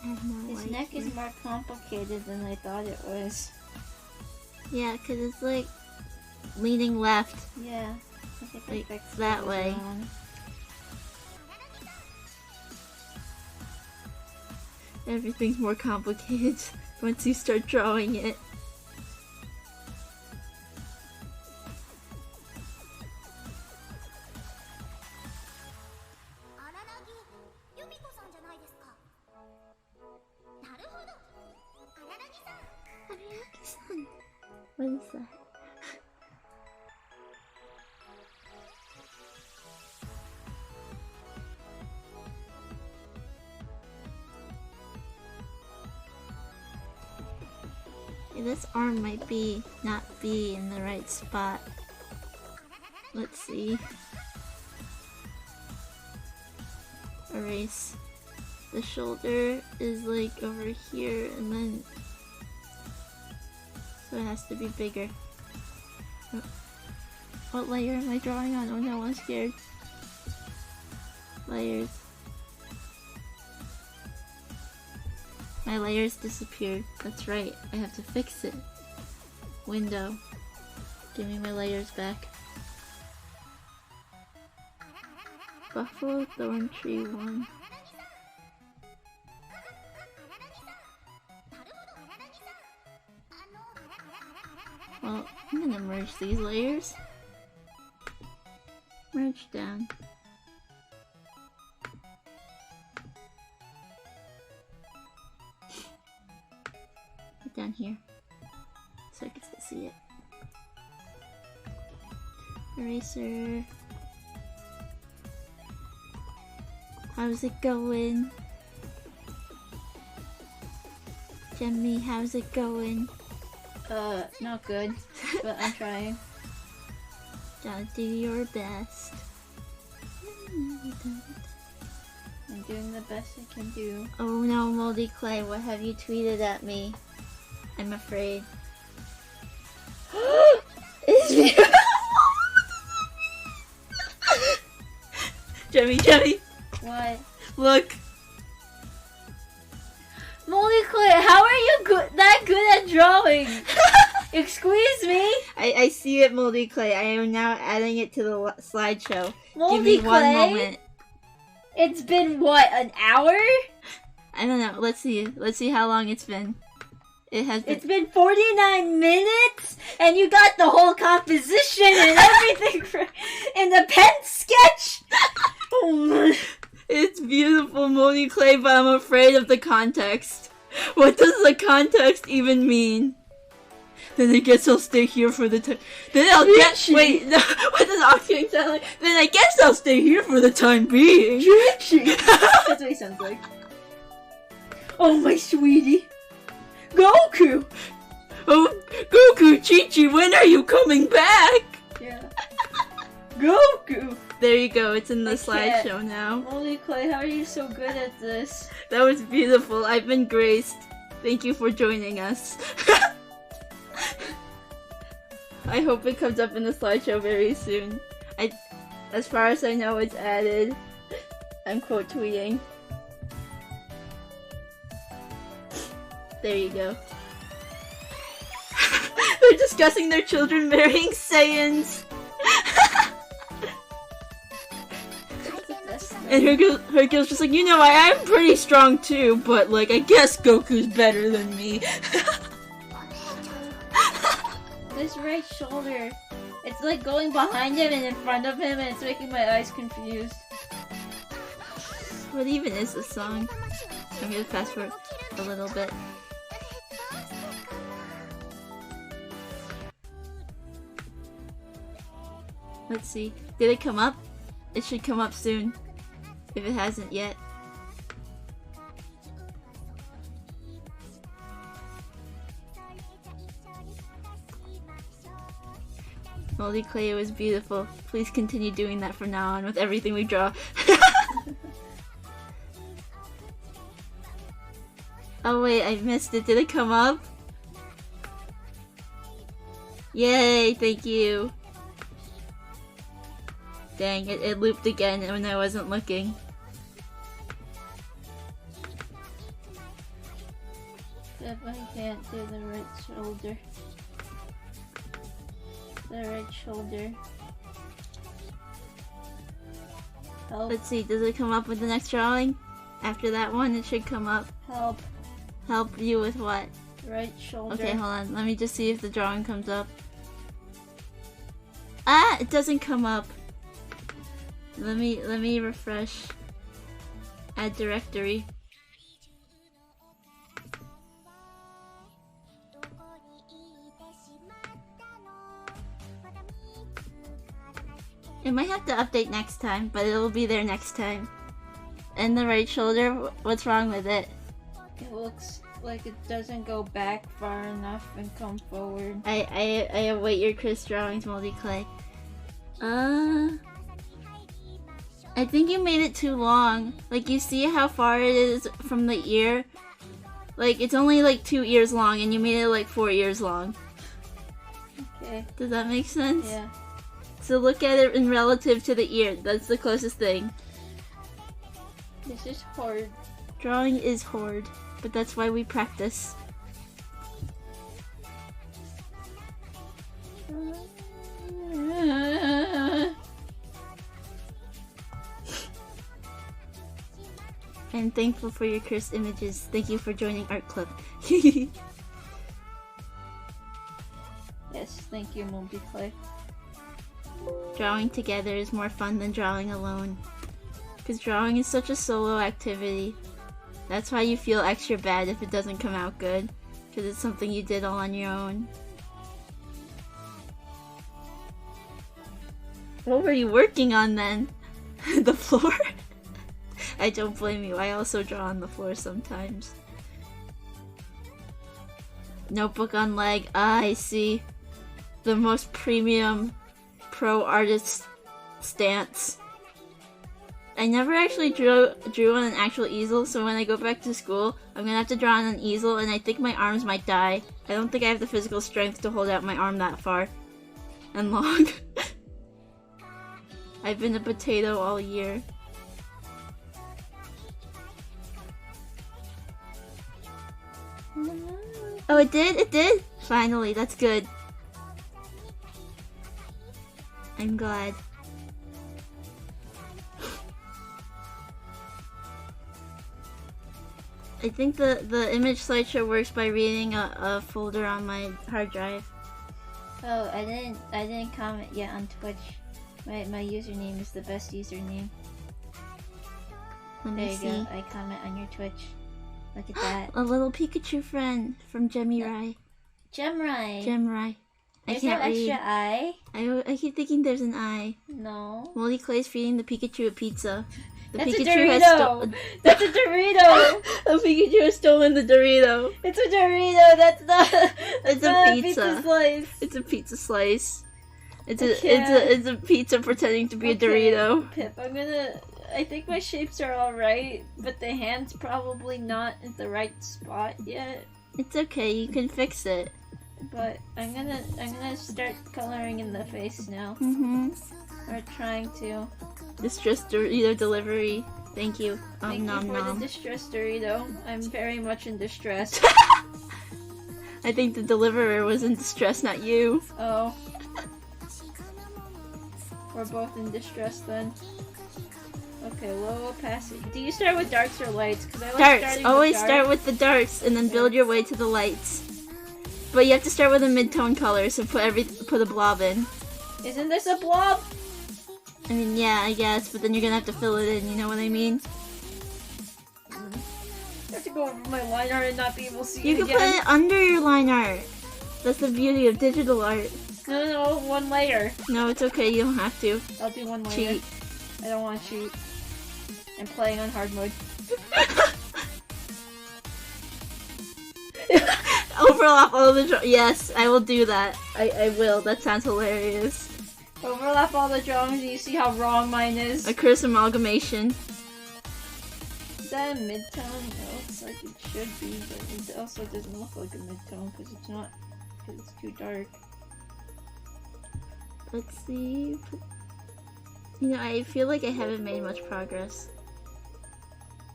had more His white neck is here. more complicated than I thought it was. Yeah, because it's like leaning left. Yeah. I think I Like, fixed that it way. wrong. Everything's more complicated once you start drawing it. Araragi-san. What is that? Yeah, this arm might not be in the right spot. Let's see. Erase. The shoulder is like over here and then so it has to be bigger. Oh. What layer am I drawing on? Oh no, I'm scared. Layers. My layers disappeared. That's right. I have to fix it. Window. Give me my layers back. Buffalo Thorn Tree 1. Well, I'm gonna merge these layers. Merge down. Put down here. So I can still see it. Eraser. How's it going? Jemmy, how's it going? Not good, but I'm trying. Gotta do your best. I'm doing the best I can do. Oh no, Moldy Clay, what have you tweeted at me? I'm afraid. It's beautiful! Jemmy! What? Look! Moldy Clay, how are you that good at drawing? Excuse me? I see it, Moldy Clay. I am now adding it to the slideshow. Moldy Give me one Clay? moment. It's been, what, an hour? I don't know. Let's see. Let's see how long it's been. It's been 49 minutes, and you got the whole composition and everything in the pen sketch? Oh my. It's beautiful, Moldy Clay, but I'm afraid of the context. What does the context even mean? Then I guess I'll stay here for the time. Then I'll get. Wait, no, what does Octane sound like? Then I guess I'll stay here for the time being. That's what he sounds like. Oh, my sweetie. Goku! Oh, Goku, Chi-Chi, when are you coming back? Yeah. Goku! There you go, it's in the I slideshow can't. now. Moldy Clay, how are you so good at this? That was beautiful. I've been graced. Thank you for joining us. I hope it comes up in the slideshow very soon. As far as I know, it's added. I'm quote tweeting. There you go. They're discussing their children marrying Saiyans. And Hercule's just like, you know, I am pretty strong too, but like, I guess Goku's better than me. This right shoulder, it's like going behind him and in front of him, and it's making my eyes confused. What even is this song? I'm gonna fast forward a little bit. Let's see. Did it come up? It should come up soon. If it hasn't yet. Moldy Clay, was beautiful. Please continue doing that from now on with everything we draw. Oh wait, I missed it. Did it come up? Yay, thank you. Dang, it looped again when I wasn't looking. if I can't do the right shoulder. The right shoulder. Help. Let's see, does it come up with the next drawing? After that one, it should come up. Help. Help you with what? Right shoulder. Okay, hold on. Let me just see if the drawing comes up. Ah, it doesn't come up. Let me refresh. Add directory. It might have to update next time, but it'll be there next time. And the right shoulder, what's wrong with it? It looks like it doesn't go back far enough and come forward. I await your Chris drawings, Multi-Clay. I think you made it too long. Like, you see how far it is from the ear? Like, it's only like 2 ears long, and you made it like 4 ears long. Okay. Does that make sense? Yeah. So look at it in relative to the ear. That's the closest thing. This is hard. Drawing is hard, but that's why we practice. I'm thankful for your cursed images. Thank you for joining Art Club. Yes, thank you, Multi-Clay. Drawing together is more fun than drawing alone. Because drawing is such a solo activity. That's why you feel extra bad if it doesn't come out good. Because it's something you did all on your own. What were you working on then? The floor? I don't blame you. I also draw on the floor sometimes. Notebook on leg. Ah, I see. The most premium pro artist stance. I never actually drew on an actual easel, so when I go back to school, I'm gonna have to draw on an easel, and I think my arms might die. I don't think I have the physical strength to hold out my arm that far and long. I've been a potato all year. Oh, it did? It did? Finally, that's good. I'm glad. I think the image slideshow works by reading a folder on my hard drive. Oh, I didn't comment yet on Twitch. My username is the best username. Let There me you see. go. I comment on your Twitch. Look at that. A little Pikachu friend from Gemirai. Gemrai. Gemrai. I There's no can't read. extra eye. I keep thinking there's an eye. No. Molly Clay's feeding the Pikachu a pizza. The That's Pikachu a has Dorito. That's a Dorito. The Pikachu has stolen the Dorito. It's a Dorito. That's not. It's a not pizza. Slice. It's a pizza slice. It's can't. a pizza pretending to be Okay, a Dorito. Pip, I think my shapes are alright, but the hand's probably not in the right spot yet. It's okay, you can fix it. But I'm gonna start coloring in the face now. Or trying to. Distress Dorito delivery. Thank you. Thank Nom you for nom. the distress Dorito. I'm very much in distress. I think the deliverer was in distress, not you. Oh. We're both in distress then. Okay, low opacity. Do you start with darks or lights? Because I like Darts. starting Always with start with the darks and then build your way to the lights. But you have to start with a mid-tone color, so put a blob in. Isn't this a blob? I mean, yeah, I guess, but then you're gonna have to fill it in, you know what I mean? I have to go over my line art and not be able to see You it can again. put it under your line art. That's the beauty of digital art. No, one layer. No, it's okay, you don't have to. I'll do one layer. Cheat. I don't want to cheat. I'm playing on hard mode. Overlap all the yes, I will do that. I will. That sounds hilarious. Overlap all the drawings and you see how wrong mine is. A curse amalgamation. Is that a mid-tone? It looks like it should be, but it also doesn't look like a mid-tone because it's not. Because it's too dark. Let's see. You know, I feel like I haven't made much progress.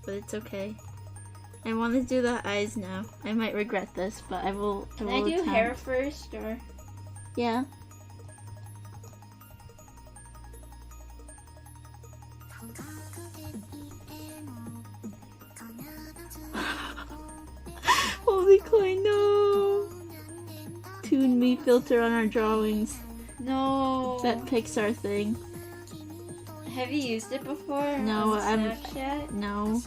But it's okay. I want to do the eyes now. I might regret this, but I will. Can I do attempt. hair first, or? Yeah. Holy clay, no! Tune me filter on our drawings. No. That Pixar thing. Have you used it before? No, on Snapchat? No.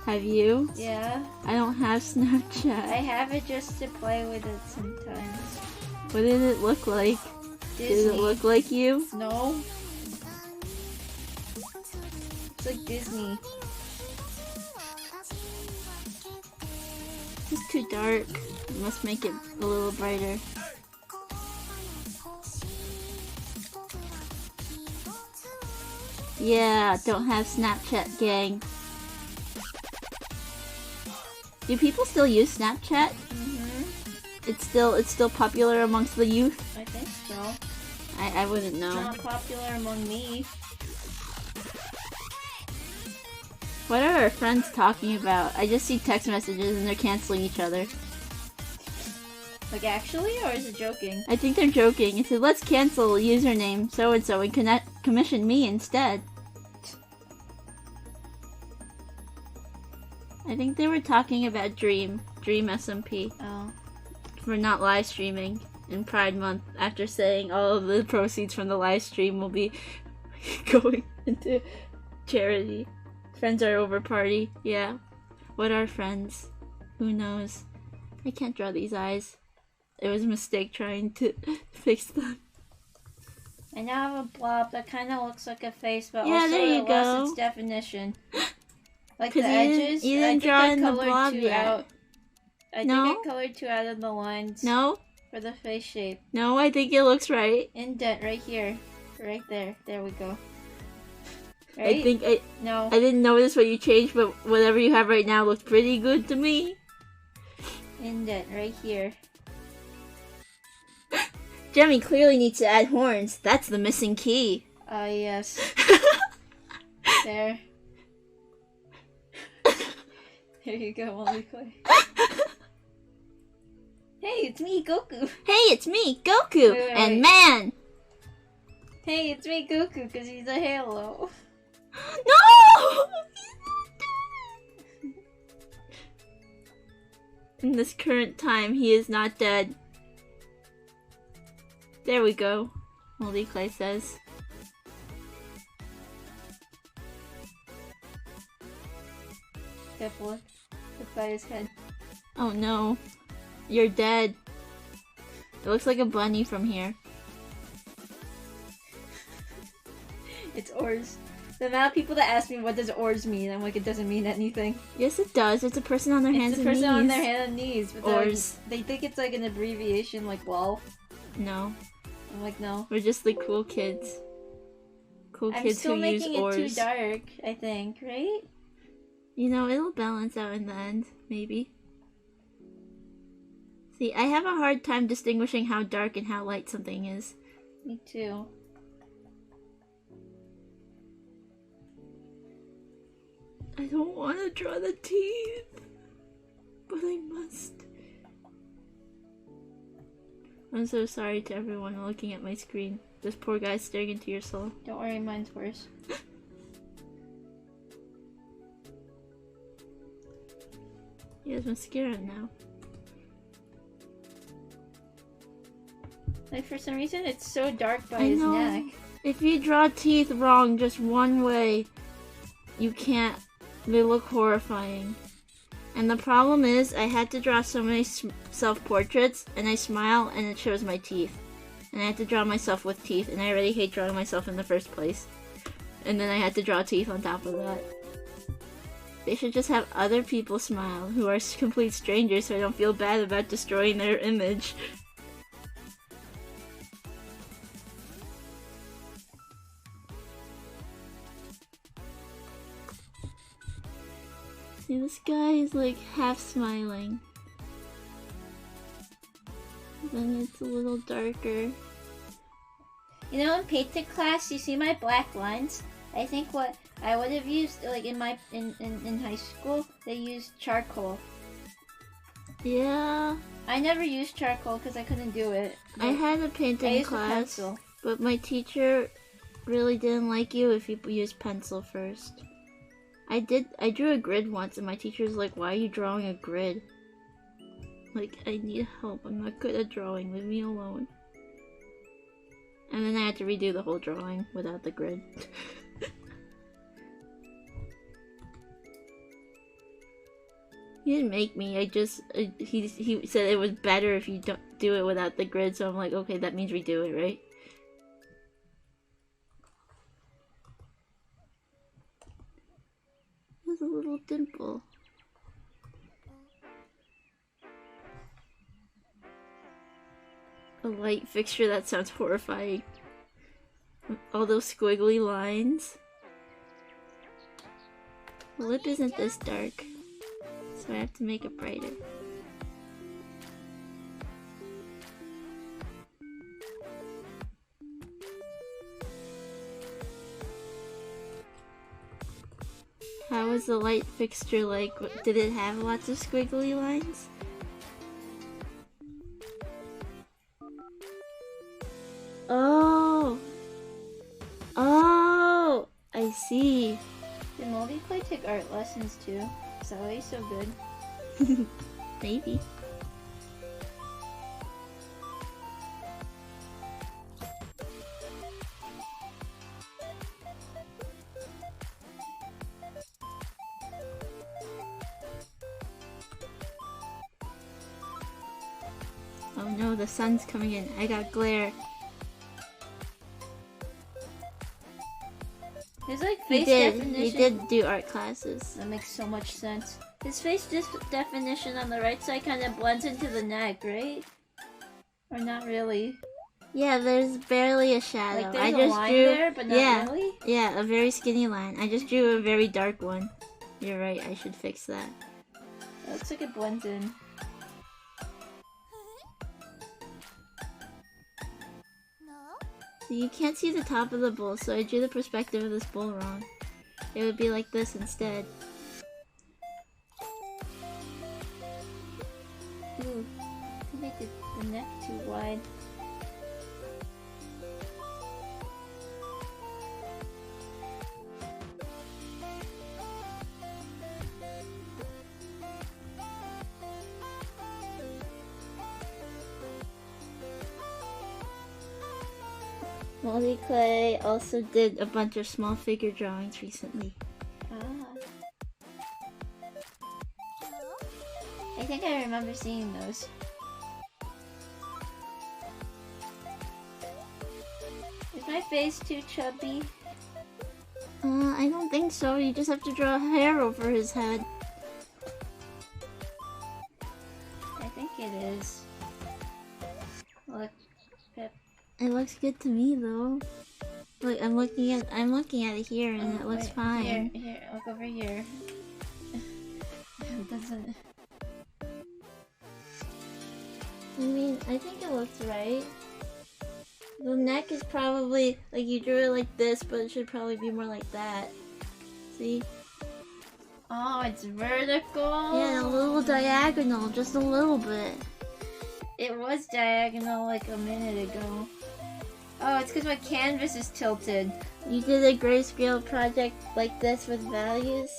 Have you? Yeah. I don't have Snapchat. I have it just to play with it sometimes. What did it look like? Disney. Did it look like you? No. It's like Disney. It's too dark. You must make it a little brighter. Yeah, don't have Snapchat, gang. Do people still use Snapchat? Mm-hmm. It's still popular amongst the youth? I think so. I wouldn't know. Not popular among me. What are our friends talking about? I just see text messages and they're canceling each other. Like actually, or is it joking? I think they're joking. It said, let's cancel username so-and-so and commission me instead. I think they were talking about Dream SMP. Oh. For not live streaming in Pride Month after saying all of the proceeds from the live stream will be going into charity. Friends are over party. Yeah. What are friends? Who knows? I can't draw these eyes. It was a mistake trying to fix them. I now have a blob that kind of looks like a face, but Yeah, also there you it lost go. its definition. Like 'Cause the you edges, you didn't I think draw I in the colored blob two yet. out. I No? think I colored two out of the lines No? for the face shape. No, I think it looks right. Indent right here. Right there. There we go. Right? I think I No. didn't notice what you changed, but whatever you have right now looks pretty good to me. Indent right here. Jemmy clearly needs to add horns. That's the missing key. Yes. There. There you go, Molly Clay. Hey, it's me, Goku. Hey, it's me, Goku, Wait. and man. Hey, it's me, Goku, because he's a halo. No! In this current time, he is not dead. There we go, Moldy Clay says. Careful. Look by his head. Oh no, you're dead. It looks like a bunny from here. It's oars. The amount of people that ask me what does oars mean, I'm like, it doesn't mean anything. Yes, it does. It's a person on their hands It's a and knees. person on their hands and knees. But Oars. they think it's like an abbreviation, like LOL. No, I'm like, no. we're just the cool kids. Cool I'm kids still who making use it oars. too dark, I think, right? You know, it'll balance out in the end, maybe. See, I have a hard time distinguishing how dark and how light something is. Me too. I don't want to draw the teeth, but I must. I'm so sorry to everyone looking at my screen. This poor guy staring into your soul. Don't worry, mine's worse. He has mascara now. Like, for some reason, it's so dark by I his know. neck. If you draw teeth wrong just one way, you can't. They look horrifying. And the problem is, I had to draw so many self-portraits, and I smile, and it shows my teeth. And I had to draw myself with teeth, and I already hate drawing myself in the first place. And then I had to draw teeth on top of that. They should just have other people smile, who are complete strangers, so I don't feel bad about destroying their image. See, this guy is like half smiling. Then it's a little darker. You know, in painting class, you see my black lines? I think what I would have used, like in high school, they used charcoal. Yeah. I never used charcoal because I couldn't do it. I had a painting class, but my teacher really didn't like you if you used pencil first. I drew a grid once and my teacher was like, why are you drawing a grid? Like, I need help, I'm not good at drawing, leave me alone. And then I had to redo the whole drawing without the grid. He didn't make me, he said it was better if you don't do it without the grid, so I'm like, okay, that means redo it, right? There's a little dimple. A light fixture, that sounds horrifying. All those squiggly lines. The lip isn't this dark, so I have to make it brighter. How was the light fixture like? Did it have lots of squiggly lines? Oh! Oh! I see. Did Multiplay take art lessons too? Is that why he's so good? Maybe. Oh no, the sun's coming in. I got glare. His like face definition. He did do art classes. That makes so much sense. His face definition on the right side kind of blends into the neck, right? Or not really? Yeah, there's barely a shadow. Like there's a line there, but not really? Yeah, a very skinny line. I just drew a very dark one. You're right, I should fix that. It looks like it blends in. You can't see the top of the bowl, so I drew the perspective of this bowl wrong. It would be like this instead. Ooh, I make the neck too wide. Multiclay also did a bunch of small figure drawings recently. I think I remember seeing those. Is my face too chubby? I don't think so. You just have to draw hair over his head. I think it is. Look, Pip. It looks good to me though. Look, I'm looking at it here and it looks fine. Here, look over here. It doesn't. I mean, I think it looks right. The neck is probably, like, you drew it like this, but it should probably be more like that. See? Oh, it's vertical? Yeah, a little diagonal, just a little bit. It was diagonal like a minute ago. Oh, it's because my canvas is tilted. You did a grayscale project like this with values?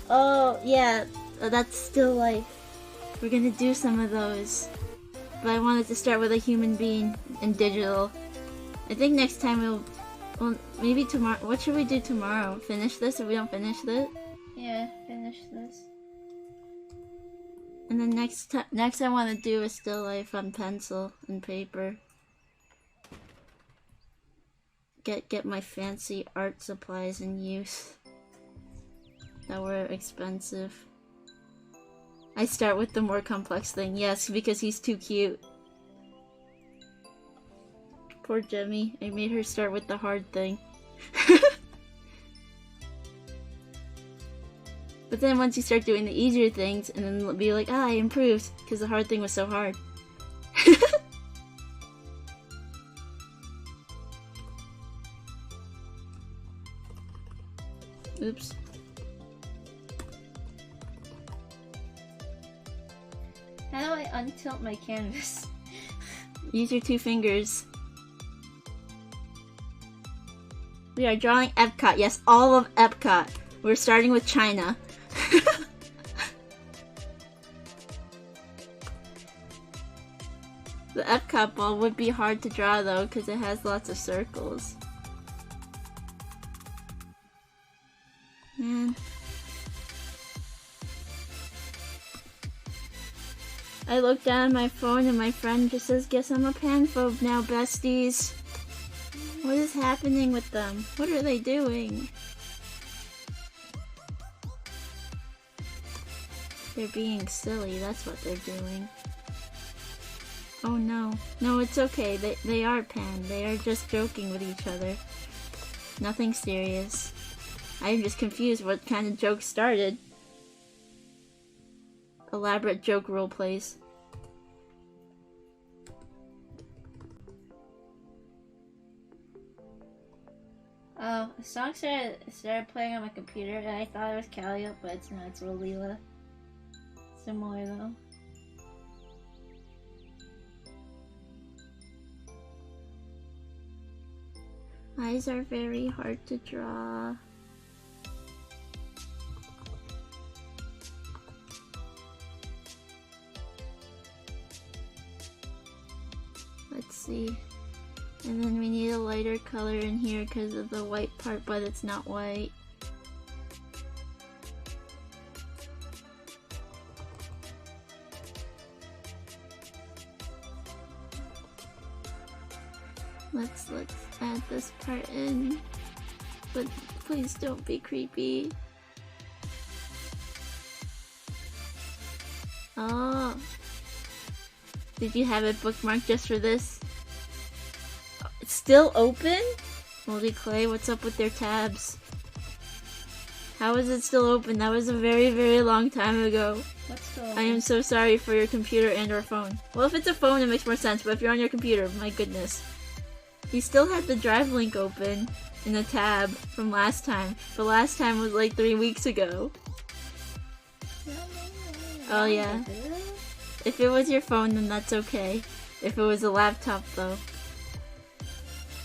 Oh, yeah, that's still life. We're gonna do some of those. But I wanted to start with a human being in digital. I think next time well, maybe tomorrow. What should we do tomorrow? Finish this if we don't finish this? Yeah, finish this. And then next I want to do a still life on pencil and paper. Get my fancy art supplies in use that were expensive. I start with the more complex thing, yes, because he's too cute. Poor Jemmy, I made her start with the hard thing. But then once you start doing the easier things, and then be like, I improved, because the hard thing was so hard. Oops. How do I untilt my canvas? Use your 2 fingers. We are drawing Epcot. Yes, all of Epcot. We're starting with China. The Epcot ball would be hard to draw though, because it has lots of circles. Man. I look down at my phone and my friend just says, "Guess I'm a panphobe now, besties." What is happening with them? What are they doing? They're being silly, that's what they're doing. Oh no. No, it's okay. They are pan. They are just joking with each other. Nothing serious. I'm just confused what kind of joke started. Elaborate joke role plays. Oh, a song started playing on my computer and I thought it was Calliope, but it's not, it's Rolila. Similar though. Eyes are very hard to draw. Let's see. And then we need a lighter color in here because of the white part, but it's not white. Let's add this part in, but please don't be creepy. Oh, did you have it bookmarked just for this? It's still open? Moldy Clay, what's up with their tabs? How is it still open? That was a very, very long time ago. What's still open? I am so sorry for your computer and or phone. Well, if it's a phone, it makes more sense, but if you're on your computer, my goodness. You still had the drive link open in the tab from last time. But last time was like 3 weeks ago. Oh yeah. If it was your phone, then that's okay. If it was a laptop, though.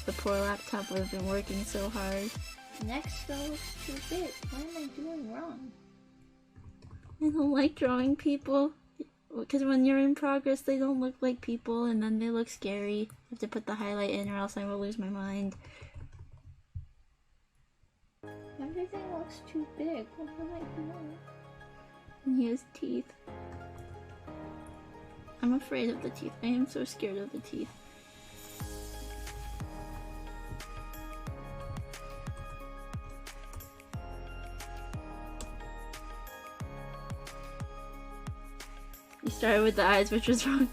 The poor laptop would have been working so hard. Next though looks too big. What am I doing wrong? I don't like drawing people. Because when you're in progress, they don't look like people, and then they look scary. I have to put the highlight in, or else I will lose my mind. Everything looks too big. What am I doing? And he has teeth. I'm afraid of the teeth. I am so scared of the teeth. You started with the eyes, which was wrong.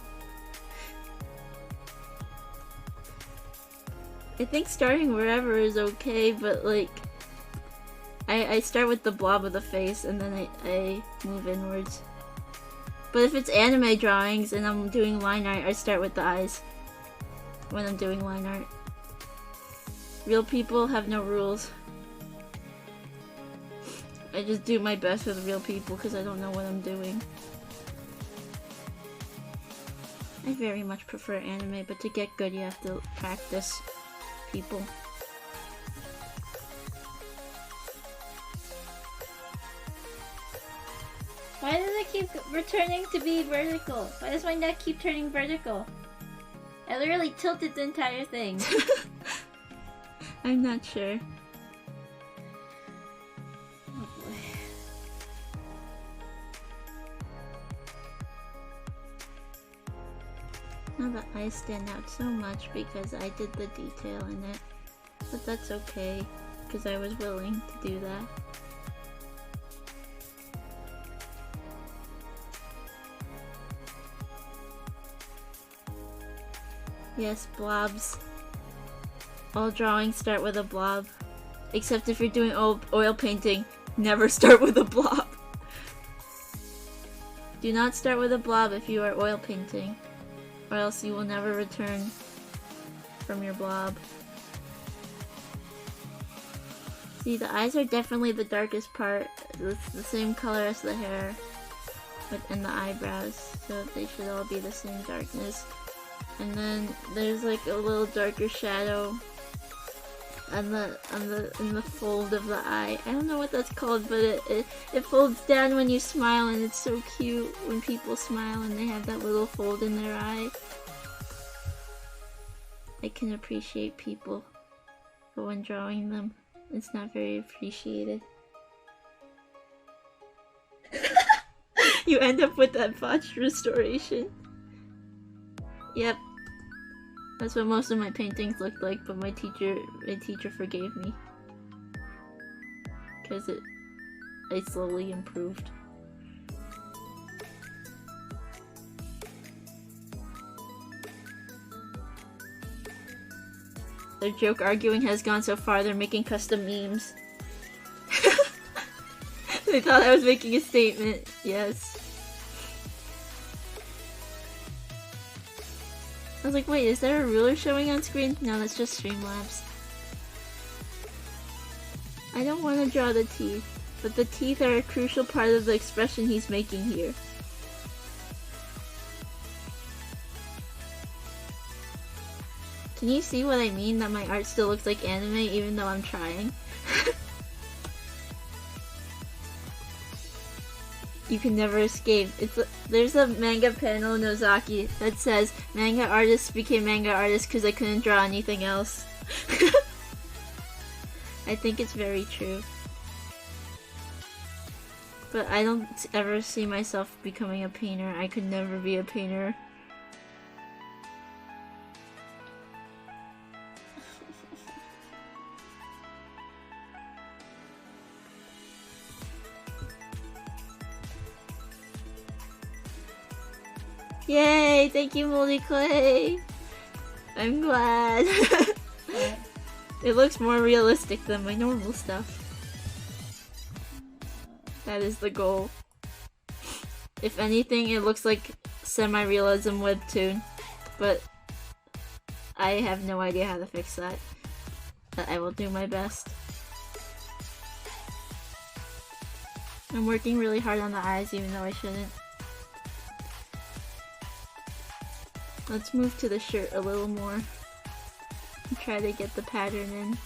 I think starting wherever is okay, but like I start with the blob of the face and then I move inwards. But if it's anime drawings and I'm doing line art, I start with the eyes when I'm doing line art. Real people have no rules. I just do my best with real people because I don't know what I'm doing. I very much prefer anime, but to get good you have to practice people. Why does it keep returning to be vertical? Why does my neck keep turning vertical? I literally tilted the entire thing. I'm not sure. Oh boy. Now the eyes stand out so much because I did the detail in it. But that's okay, because I was willing to do that. Yes, blobs. All drawings start with a blob. Except if you're doing oil painting, never start with a blob. Do not start with a blob if you are oil painting, or else you will never return from your blob. See, the eyes are definitely the darkest part. It's the same color as the hair, and the eyebrows, so they should all be the same darkness. And then there's like a little darker shadow in the fold of the eye. I don't know what that's called, but it folds down when you smile, and it's so cute when people smile and they have that little fold in their eye. I can appreciate people, but when drawing them, it's not very appreciated. You end up with that botched restoration. Yep. That's what most of my paintings looked like, but my teacher forgave me. Because I slowly improved. Their joke arguing has gone so far they're making custom memes. They thought I was making a statement. Yes. I was like, wait, is there a ruler showing on screen? No, that's just Streamlabs. I don't want to draw the teeth, but the teeth are a crucial part of the expression he's making here. Can you see what I mean? That my art still looks like anime even though I'm trying? You can never escape. There's a manga panel in Nozaki that says manga artists became manga artists because I couldn't draw anything else. I think it's very true. But I don't ever see myself becoming a painter. I could never be a painter. Yay! Thank you, Moldy Clay! I'm glad. It looks more realistic than my normal stuff. That is the goal. If anything, it looks like semi-realism webtoon, but I have no idea how to fix that. But I will do my best. I'm working really hard on the eyes even though I shouldn't. Let's move to the shirt a little more and try to get the pattern in.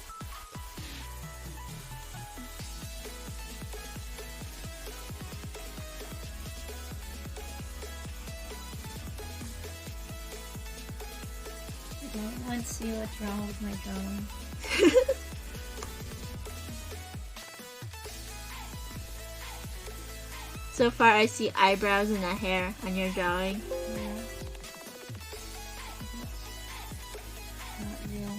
I don't want to see what's wrong with my drawing. So far I see eyebrows and a hair on your drawing. Yeah. Not real.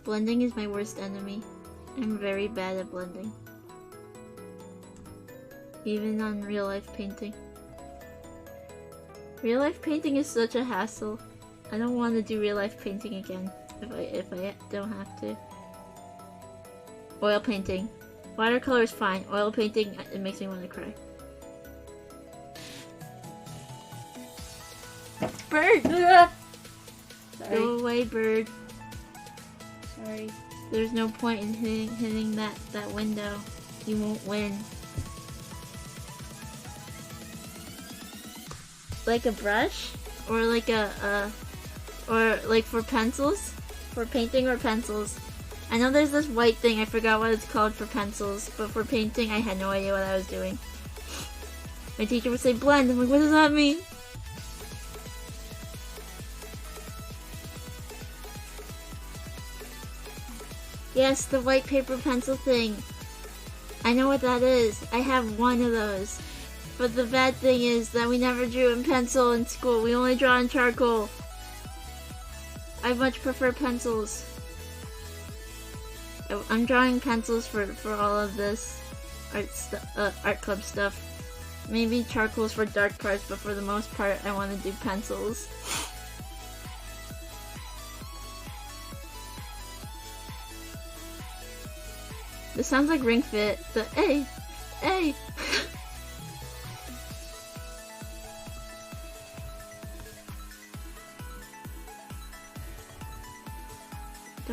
Blending is my worst enemy. I'm very bad at blending. Even on real life painting. Real life painting is such a hassle. I don't want to do real life painting again if I don't have to. Oil painting. Watercolor is fine. Oil painting, it makes me want to cry. Bird! Sorry. Go away, bird. Sorry. There's no point in hitting that window. You won't win. Like a brush? Or like or like for pencils? For painting or pencils? I know there's this white thing, I forgot what it's called for pencils, but for painting I had no idea what I was doing. My teacher would say blend, I'm like, what does that mean? Yes, the white paper pencil thing. I know what that is. I have one of those. But the bad thing is that we never drew in pencil in school. We only draw in charcoal. I much prefer pencils. I'm drawing pencils for all of this art club stuff. Maybe charcoals for dark parts, but for the most part, I want to do pencils. This sounds like Ring Fit. The hey.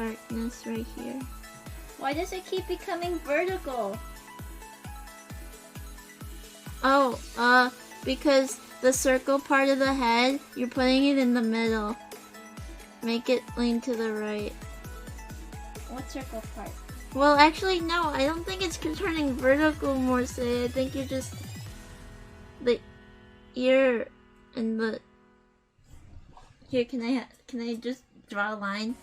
darkness right here. Why does it keep becoming vertical? Oh, because the circle part of the head, you're putting it in the middle. Make it lean to the right. What circle part? Well, actually, no, I don't think it's turning vertical, Morse. I think you're just... the ear and the... Here, can I just draw a line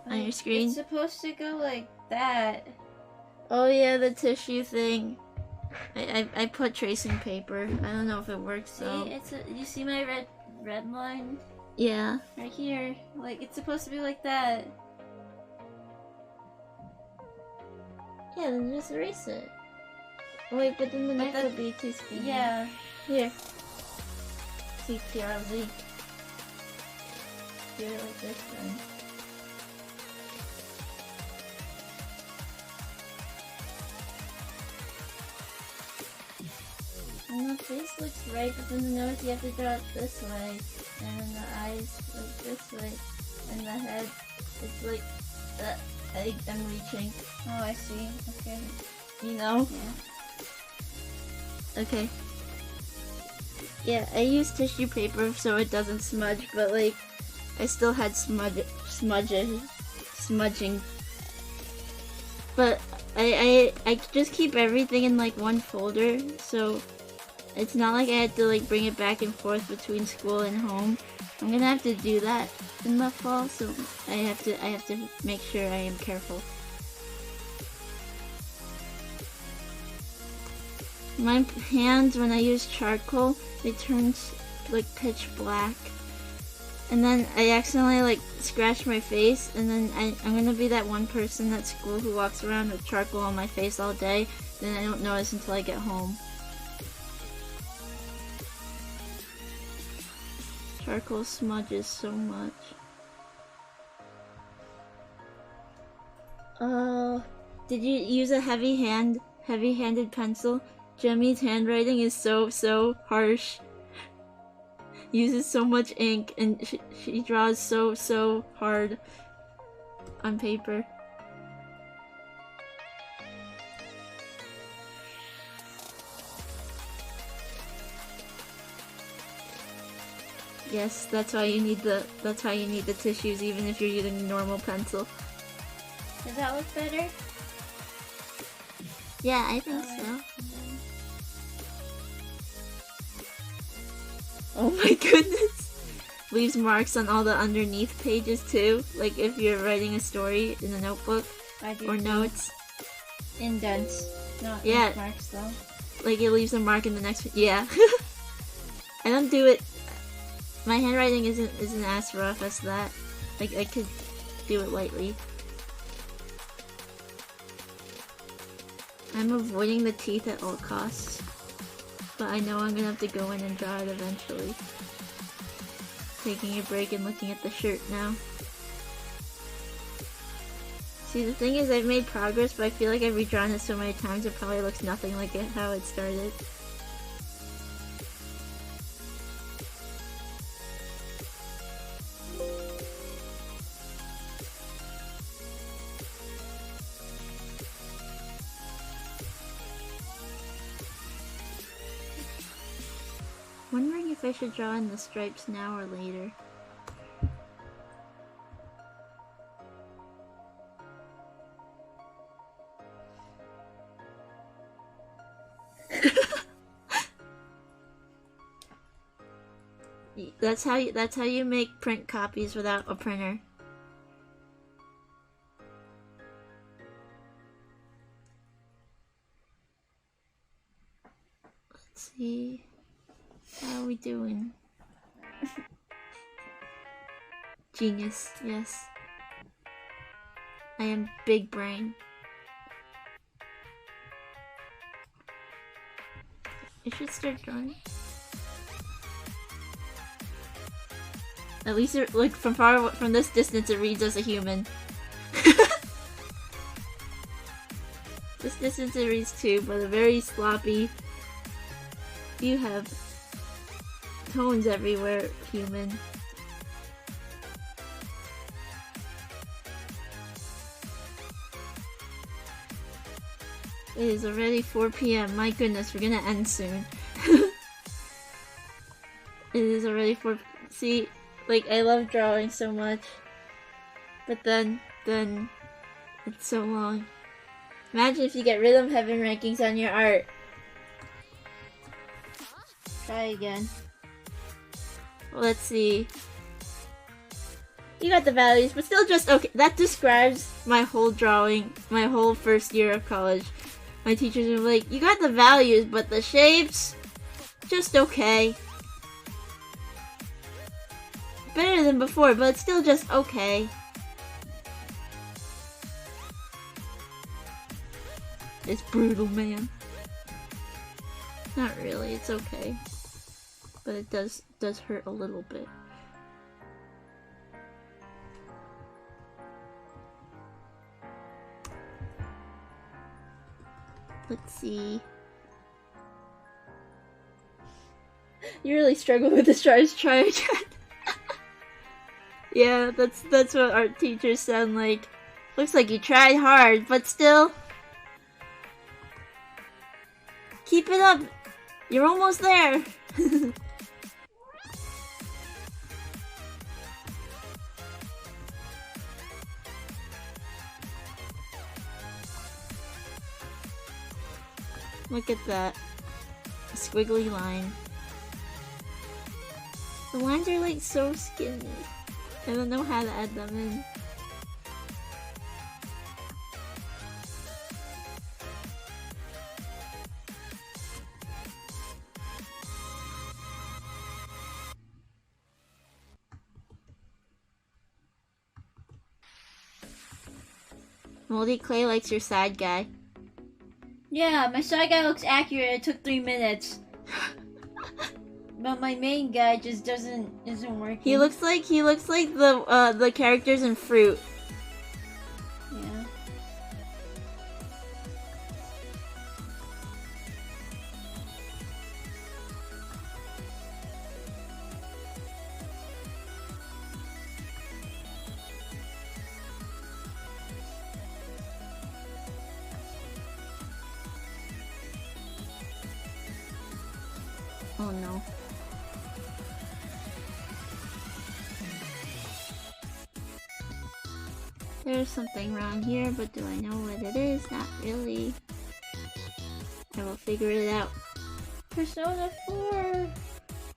on your screen? It's supposed to go like that. Oh yeah, the tissue thing. I put tracing paper. I don't know if it works though. See, you see my red line? Yeah. Right here. Like, it's supposed to be like that. Yeah, then just erase it. Oh wait, but then the neck would be too skinny. Yeah. Here. CTRZ. Do it like this then. And the face looks right, but then the nose you have to draw it this way. And then the eyes like this way. And the head, it's like, I'm reaching. Oh, I see. Okay. You know? Yeah. Okay. Yeah, I use tissue paper so it doesn't smudge, but like, I still had smudging. But I just keep everything in like one folder, so it's not like I had to like bring it back and forth between school and home. I'm gonna have to do that in the fall, so I have to make sure I am careful. My hands, when I use charcoal, they turn like pitch black. And then I accidentally like scratch my face, and then I'm gonna be that one person at school who walks around with charcoal on my face all day, then I don't notice until I get home. Charcoal smudges so much. Did you use a heavy-handed pencil? Jemmy's handwriting is so harsh. Uses so much ink, and she draws so hard on paper. Yes, that's why you need the tissues, even if you're using a normal pencil. Does that look better? Yeah, I think so. Oh my goodness! Leaves marks on all the underneath pages too, like if you're writing a story in a notebook or notes. Indents, not ink marks though. Like it leaves a mark in the next. Yeah. I don't do it. My handwriting isn't as rough as that. Like I could do it lightly. I'm avoiding the teeth at all costs. But I know I'm gonna have to go in and draw it eventually. Taking a break and looking at the shirt now. See, the thing is, I've made progress, but I feel like I've redrawn it so many times it probably looks nothing like how it started. Wondering if I should draw in the stripes now or later. That's how you make print copies without a printer. Let's see. How are we doing? Genius, yes. I am big brain. I should start drawing. At least it, like from this distance it reads as a human. This distance it reads too, but a very sloppy. You have tones everywhere, human. It is already 4 p.m. My goodness, we're gonna end soon. It is already 4. See, like, I love drawing so much. But then it's so long. Imagine if you get rhythm heaven rankings on your art. Try again. Let's see. You got the values, but still just okay. That describes my whole drawing, my whole first year of college. My teachers were like, you got the values, but the shapes, just okay. Better than before, but it's still just okay. It's brutal, man. Not really, it's okay. But it does hurt a little bit. Let's see. You really struggle with the stars. Try again. Yeah, that's what art teachers sound like. Looks like you tried hard, but still. Keep it up. You're almost there. Look at that. A squiggly line. The lines are like so skinny. I don't know how to add them in. Moldy Clay likes your side guy. Yeah, my side guy looks accurate. It took 3 minutes. But my main guy just isn't working. He looks like the characters in Fruit. Yeah. Oh no. There's something wrong here, but do I know what it is? Not really. I will figure it out. Persona 4.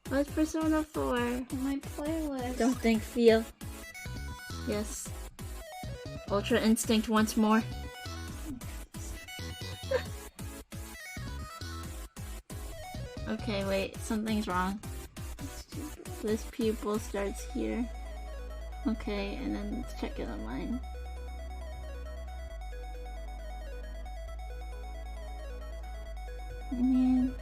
What's Persona 4? In my playlist. Don't think, feel. Yes. Ultra Instinct once more. Okay, wait, something's wrong. This pupil starts here. Okay, and then let's check it online. Man.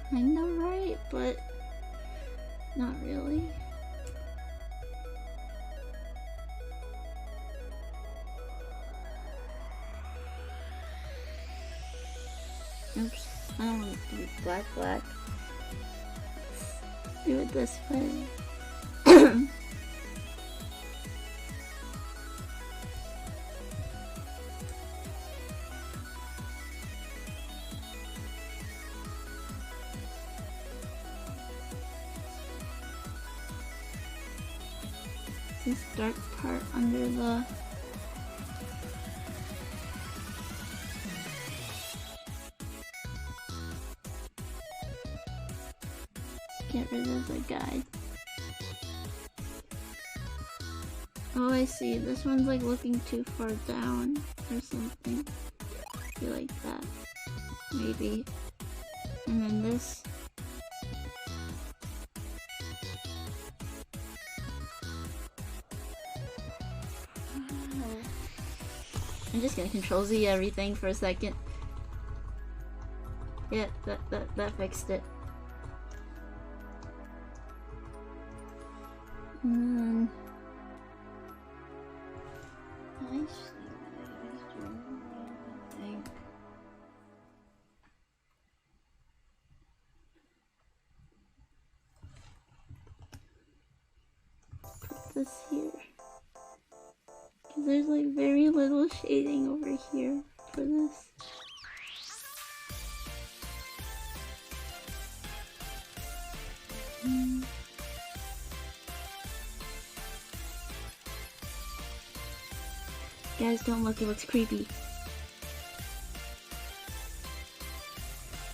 Kinda right, but not really. Oops, I don't want to do black. Let's do it this way. This dark part under the get rid of the guide. Oh, I see. This one's like looking too far down or something. I feel like that. Maybe. And then this. I'm just gonna Control Z everything for a second. Yeah, that fixed it. And then put this here. Because there's like very little shading over here for this. Guys, don't look, it looks creepy.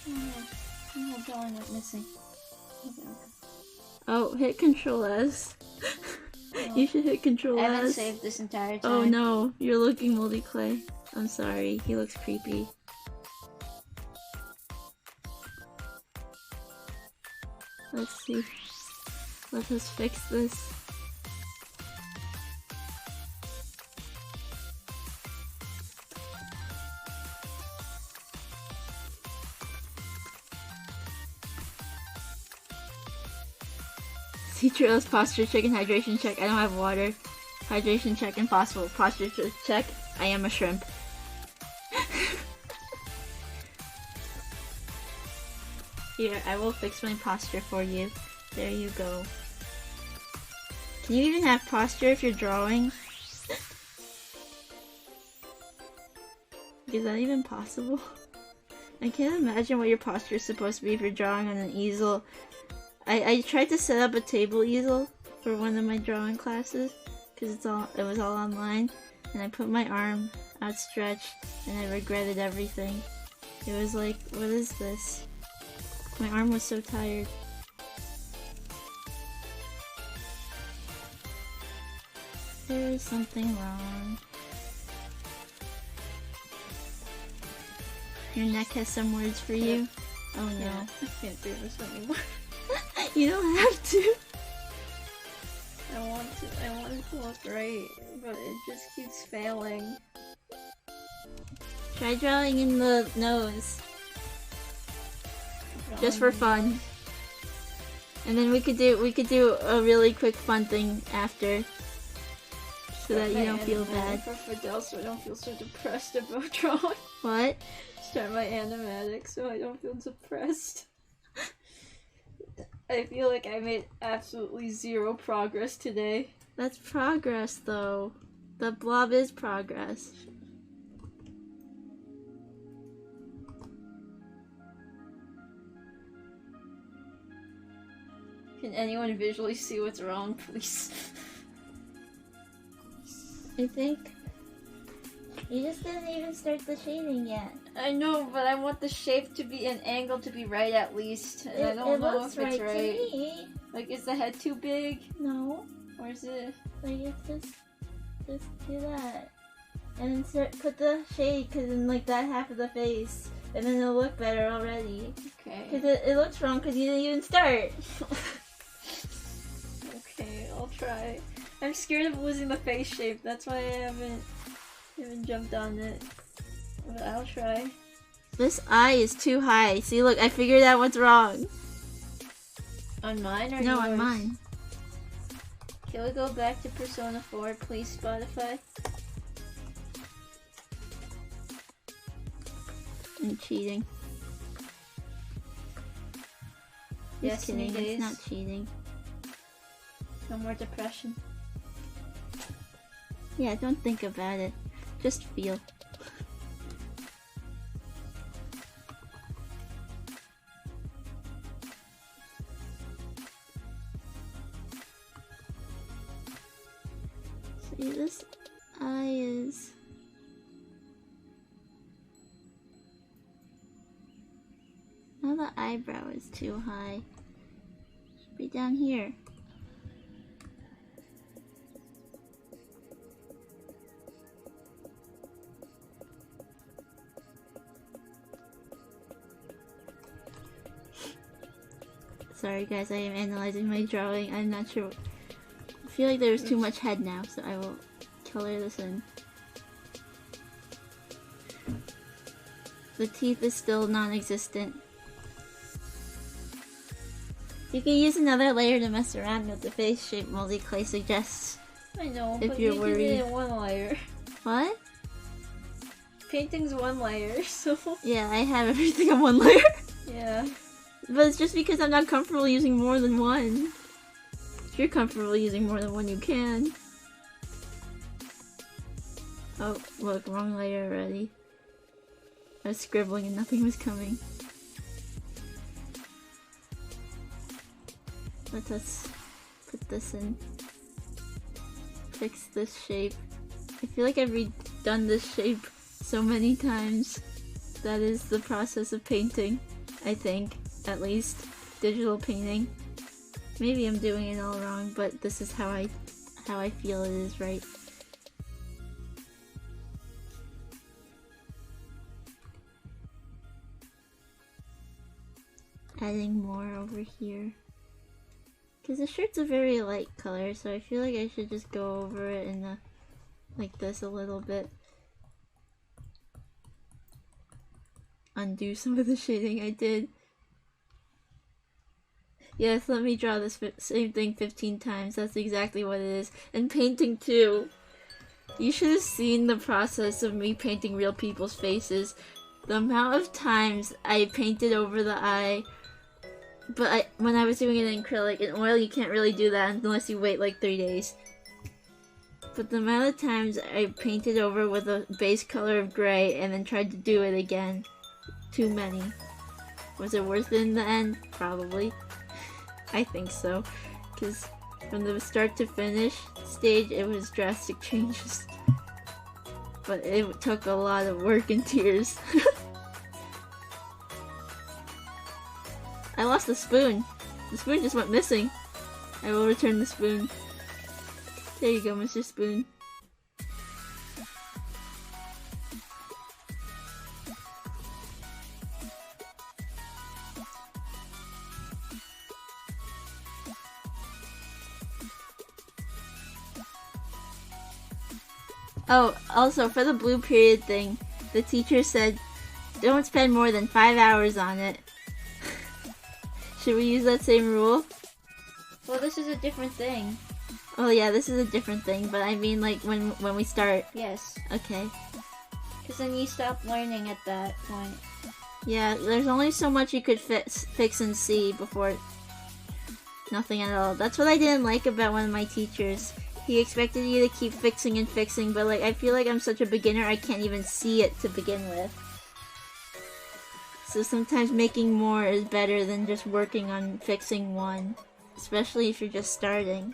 Oh, drawing went missing. Oh, hit Control S. You should hit Control S. I haven't saved this entire time. Oh no, you're looking multi-clay. I'm sorry, he looks creepy. Let's see. Let us fix this. Trails, posture check, and hydration check. I don't have water. Hydration check, impossible. Posture check. I am a shrimp. Here, I will fix my posture for you. There you go. Can you even have posture if you're drawing? Is that even possible? I can't imagine what your posture is supposed to be if you're drawing on an easel. I tried to set up a table easel for one of my drawing classes because it was all online, and I put my arm outstretched and I regretted everything. It was like, what is this? My arm was so tired. There is something wrong. Your neck has some words for you? Oh no. Yeah, I can't do this anymore. You don't have to. I want it to look right, but it just keeps failing. Try drawing in the nose. Just for fun. And then we could do a really quick fun thing after. So that you don't feel bad. For Fidel, so I don't feel so depressed about drawing. What? Start my animatic so I don't feel depressed. I feel like I made absolutely zero progress today. That's progress, though. The blob is progress. Can anyone visually see what's wrong, please? I think you just didn't even start the shading yet. I know, but I want the shape to be an angle to be right at least. And I don't know if it's right. To me. Like, is the head too big? No. Or is it? Like, it's just do that. And then put the shade, cause in like that half of the face, and then it'll look better already. Okay. Cause it looks wrong cause you didn't even start. Okay, I'll try. I'm scared of losing the face shape. That's why I haven't jumped on it. But I'll try. This eye is too high. See, look, I figured out what's wrong. On mine or no, yours? on mine. Can we go back to Persona 4, please, Spotify? I'm cheating. Yes, kidding. days. It's not cheating. No more depression. Yeah, don't think about it. Just feel. See, this eye is... Now the eyebrow is too high. Should be down here. Sorry guys, I am analyzing my drawing. I'm not sure. I feel like there's too much head now, so I will color this in. The teeth is still non-existent. You can use another layer to mess around with the face shape multi-clay suggests. I know, if but you're you worried. did it in one layer. What? Painting's one layer, so... Yeah, I have everything on one layer. Yeah. But it's just because I'm not comfortable using more than one. If you're comfortable using more than one, you can. Oh, look, wrong layer already. I was scribbling and nothing was coming. Let us put this in. Fix this shape. I feel like I've redone this shape so many times. That is the process of painting, I think, at least. Digital painting. Maybe I'm doing it all wrong, but this is how I feel it is right. Adding more over here. Because the shirt's a very light color, so I feel like I should just go over it in a, like this a little bit. Undo some of the shading I did. Yes, let me draw this same thing 15 times. That's exactly what it is. And painting too. You should have seen the process of me painting real people's faces. The amount of times I painted over the eye. But when I was doing it in acrylic, in oil you can't really do that unless you wait like 3 days. But the amount of times I painted over with a base color of gray and then tried to do it again. Too many. Was it worth it in the end? Probably. I think so. Because from the start to finish stage, it was drastic changes. But it took a lot of work and tears. I lost the spoon. The spoon just went missing. I will return the spoon. There you go, Mr. Spoon. Oh, also, for the blue period thing, the teacher said, don't spend more than 5 hours on it. Should we use that same rule? Well, this is a different thing. Oh yeah, this is a different thing, but I mean like when we start. Yes. Okay. Because then you stop learning at that point. Yeah, there's only so much you could fix and see before nothing at all. That's what I didn't like about one of my teachers. He expected you to keep fixing and fixing, but like I feel like I'm such a beginner I can't even see it to begin with. So sometimes making more is better than just working on fixing one, especially if you're just starting.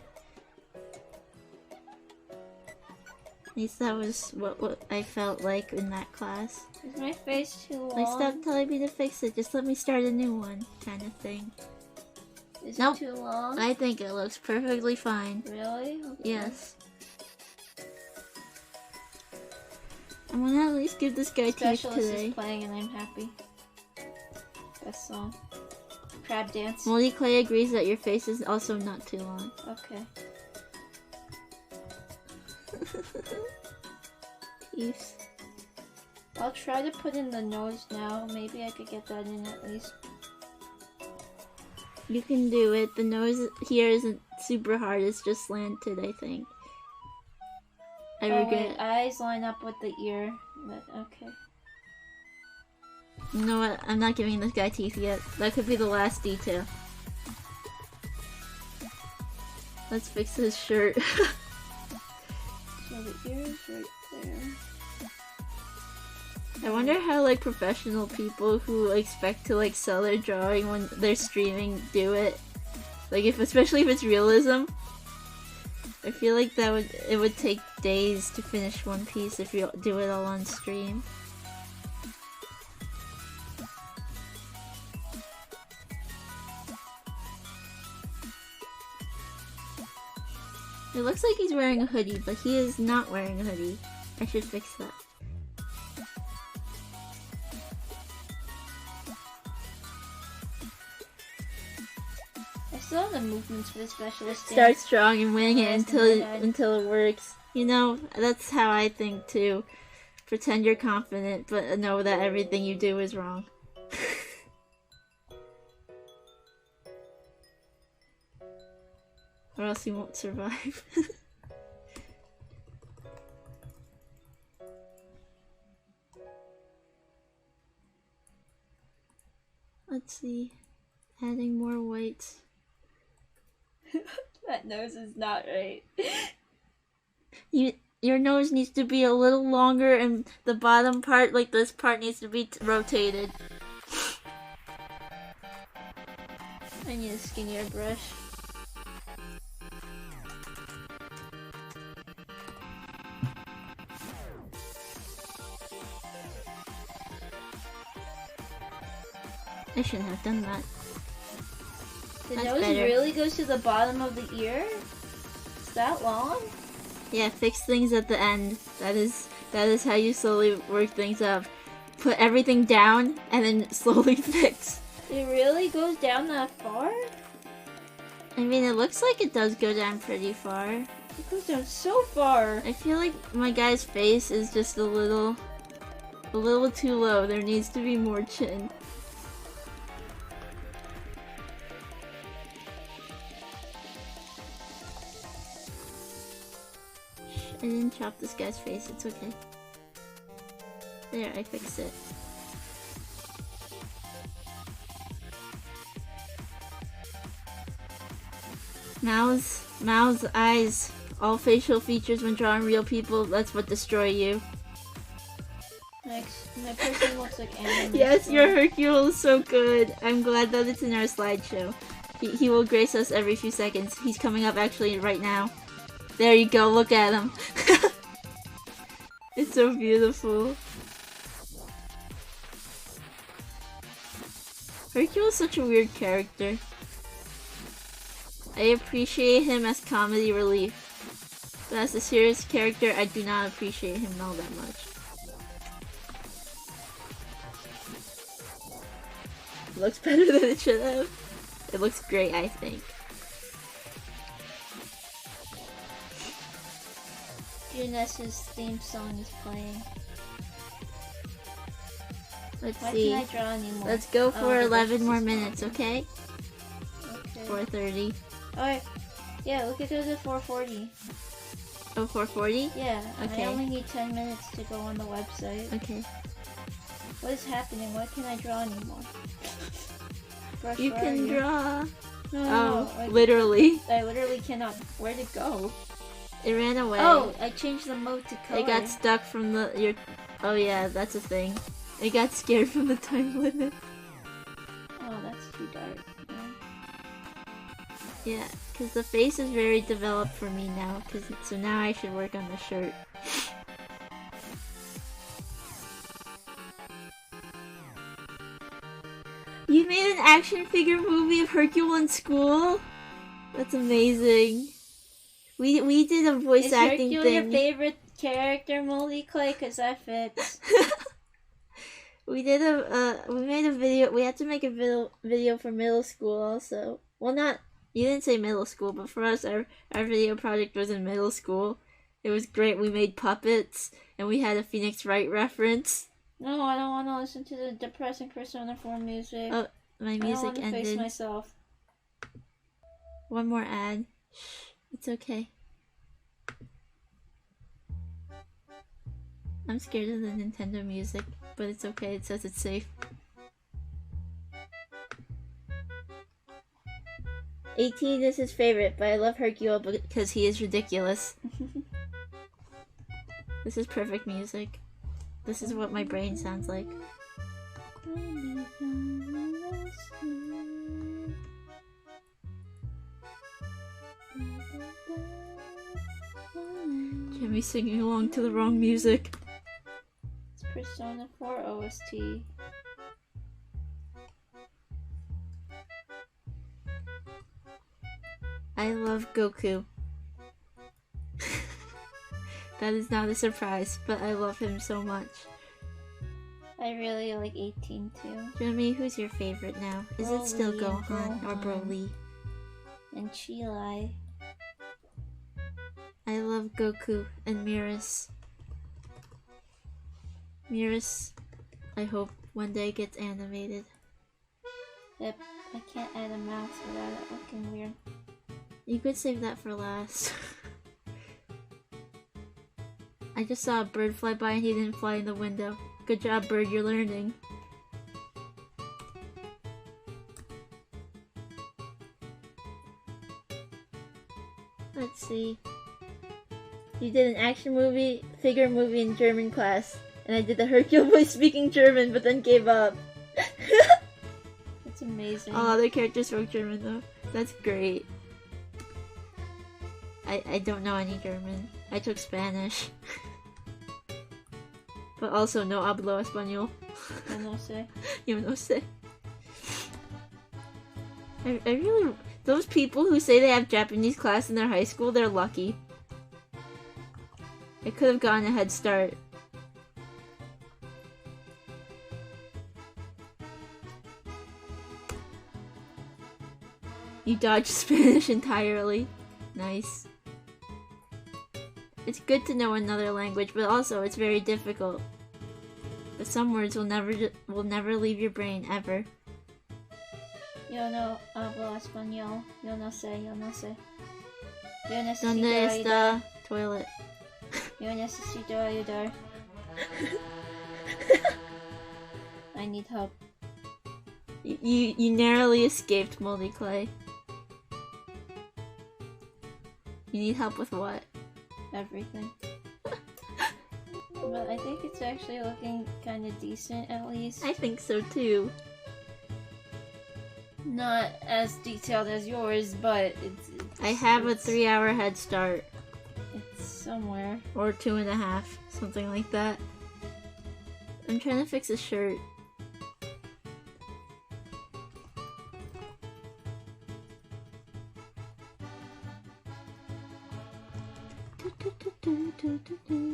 At least that was what I felt like in that class. Is my face too long? Like, stop telling me to fix it, just let me start a new one, kind of thing. Is Nope. it too long? I think it looks perfectly fine. Really? Okay. Yes. I'm gonna at least give this guy teeth Specialist today. is playing and I'm happy. Best song. Crab dance. Moldy Clay agrees that your face is also not too long. Okay. Eeps. I'll try to put in the nose now. Maybe I could get that in at least. You can do it. The nose here isn't super hard, it's just slanted, I think. I regret. Wait, eyes line up with the ear. But okay. You know what? I'm not giving this guy teeth yet. That could be the last detail. Let's fix his shirt. So the ear is right there. I wonder how like professional people who expect to like sell their drawing when they're streaming do it. Like especially if it's realism. I feel like it would take days to finish one piece if you do it all on stream. It looks like he's wearing a hoodie, but he is not wearing a hoodie. I should fix that. I still have the movements for the specialist. Start strong and wing it Yes, until it works. You know, that's how I think too. Pretend you're confident, but know that everything you do is wrong. Or else you won't survive. Let's see. Adding more whites. That nose is not right. your nose needs to be a little longer, and the bottom part, like this part, needs to be rotated. I need a skinnier brush. I shouldn't have done that. The That's nose better. really goes to the bottom of the ear? Is that long? Yeah, fix things at the end. That is how you slowly work things up. Put everything down and then slowly fix. It really goes down that far? I mean, it looks like it does go down pretty far. It goes down so far. I feel like my guy's face is just a little too low. There needs to be more chin. I didn't chop this guy's face, it's okay. There, I fixed it. Mouths, eyes, all facial features when drawing real people, that's what destroy you. My person looks like anime. Yes, your Hercule is so good. I'm glad that it's in our slideshow. He will grace us every few seconds. He's coming up actually right now. There you go, look at him. It's so beautiful. Hercule is such a weird character. I appreciate him as comedy relief, but as a serious character, I do not appreciate him all that much. It looks better than it should have. It looks great, I think. Juness's theme song is playing. Let's Why see. can't I draw anymore? Let's go for Oh, 11 more that's minutes, okay? Okay. 4:30. Alright. Yeah, look at those at 4:40. Oh, 4:40? Yeah. Okay. I only need 10 minutes to go on the website. Okay. What is happening? Why can't I draw anymore? Brush, You where can are you? draw. No, Oh, literally. I literally cannot. Where'd it go? It ran away. Oh, I changed the mode to color. It got stuck from your. Oh yeah, that's a thing. It got scared from the time limit. Oh, that's too dark. Yeah, because the face is very developed for me now. So now I should work on the shirt. You made an action figure movie of Hercule in school? That's amazing. We did a voice acting Hercule thing. your favorite character, Molly Clay? Cause that fits. We made a video. We had to make a video for middle school also. Well, not, you didn't say middle school, but for us, our video project was in middle school. It was great. We made puppets, and we had a Phoenix Wright reference. No, I don't want to listen to the depressing Persona 4 music. Oh, my music I don't want to ended. face myself. One more ad. It's okay. I'm scared of the Nintendo music, but it's okay. It says it's safe. 18 is his favorite, but I love Hercule because he is ridiculous. This is perfect music. This is what my brain sounds like. Jimmy's singing along to the wrong music. It's Persona 4 OST. I love Goku. That is not a surprise, but I love him so much. I really like 18 too. Jimmy, who's your favorite now? Is it still Broly and Gohan or Gohan. Broly? And Chilai. I love Goku and Miris. Miris, I hope one day gets animated. Yep, I can't add a mouse without it looking weird. You could save that for last. I just saw a bird fly by and he didn't fly in the window. Good job, bird, you're learning. Let's see. You did an action movie, figure movie in German class, and I did the Hercule voice speaking German, but then gave up. That's amazing. All other characters spoke German though. That's great. I don't know any German. I took Spanish. But also no hablo español. Yo no sé. Yo no sé. I really... Those people who say they have Japanese class in their high school, they're lucky. I could have gotten a head start. You dodged Spanish entirely. Nice. It's good to know another language, but also it's very difficult. But some words will never leave your brain, ever. Yo no hablo español. Yo no sé, yo no sé. Yo necesito ¿Dónde ayudar. está toilet? Yo necesito ayudar. I need help. You narrowly escaped Moldy Clay. You need help with what? Everything. But I think it's actually looking kind of decent, at least. I think so too. Not as detailed as yours, but it's I have a 3-hour head start. It's somewhere. Or 2.5, something like that. I'm trying to fix a shirt.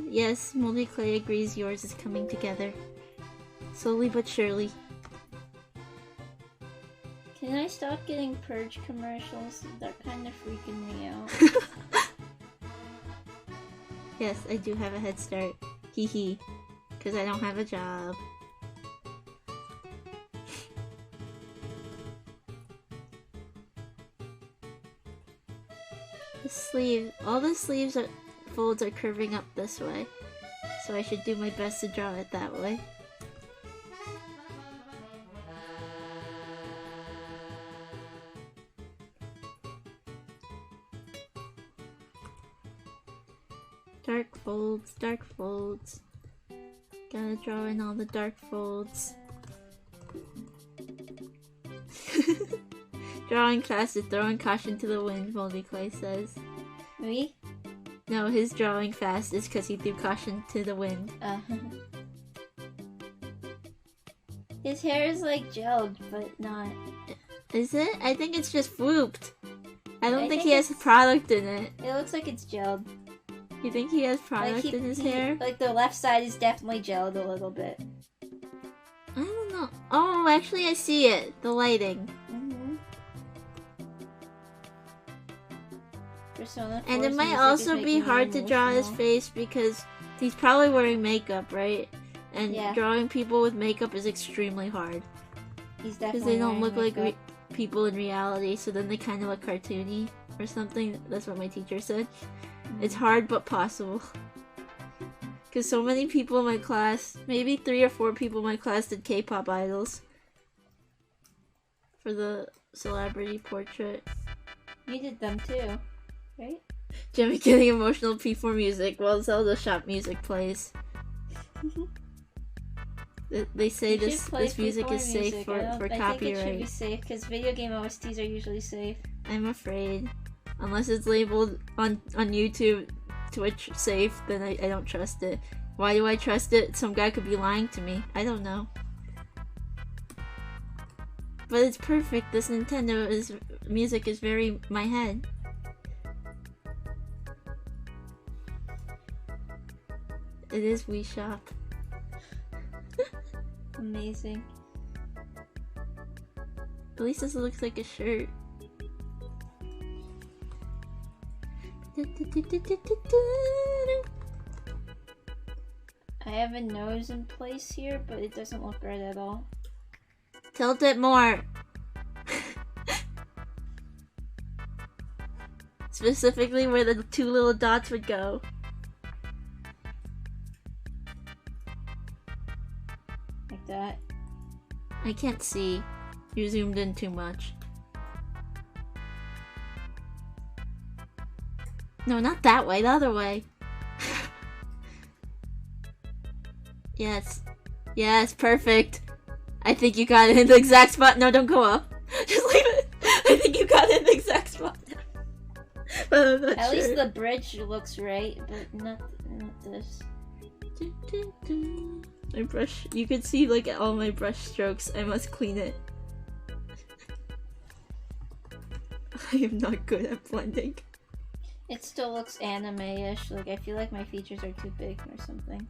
Yes, Moldy Clay agrees yours is coming together. Slowly but surely. Can I stop getting Purge commercials? They're kind of freaking me out. Yes, I do have a head start. Hee hee. Because I don't have a job. The sleeve. All the sleeves folds are curving up this way. So I should do my best to draw it that way. Dark folds, dark folds. Gotta draw in all the dark folds. Drawing fast is throwing caution to the wind, Moldy Clay says. Me? No, his drawing fast is because he threw caution to the wind. His hair is like gelled, but not. Is it? I think it's just whooped. I don't think he has product in it. It looks like it's gelled. You think he has product in his hair? Like the left side is definitely gelled a little bit. I don't know. Oh, actually I see it. The lighting. And it might also be hard to draw his face because he's probably wearing makeup, right? And drawing people with makeup is extremely hard. He's definitely because they don't look makeup. like people in reality, so then they kind of look cartoony or something. That's what my teacher said. It's hard but possible. Because so many people in my class, maybe 3 or 4 people in my class did K-pop idols for the celebrity portrait. You did them too, right? Jimmy getting emotional P4 music while Zelda Shop music plays. They say this music is safe for copyright. I think it should be safe because video game OSTs are usually safe. I'm afraid. Unless it's labeled on YouTube, Twitch safe, then I don't trust it. Why do I trust it? Some guy could be lying to me. I don't know. But it's perfect. This Nintendo music is very my head. It is Wii Shop. Amazing. At least this looks like a shirt. I have a nose in place here, but it doesn't look right at all. Tilt it more. Specifically where the 2 little dots would go. Like that. I can't see. You zoomed in too much. No, not that way, the other way. Yes. Yes, perfect. I think you got it in the exact spot. No, don't go up. Just leave it. I think you got it in the exact spot. But I'm not At sure. least the bridge looks right, but not this. My brush. You can see like all my brush strokes. I must clean it. I am not good at blending. It still looks anime-ish. Like I feel like my features are too big or something.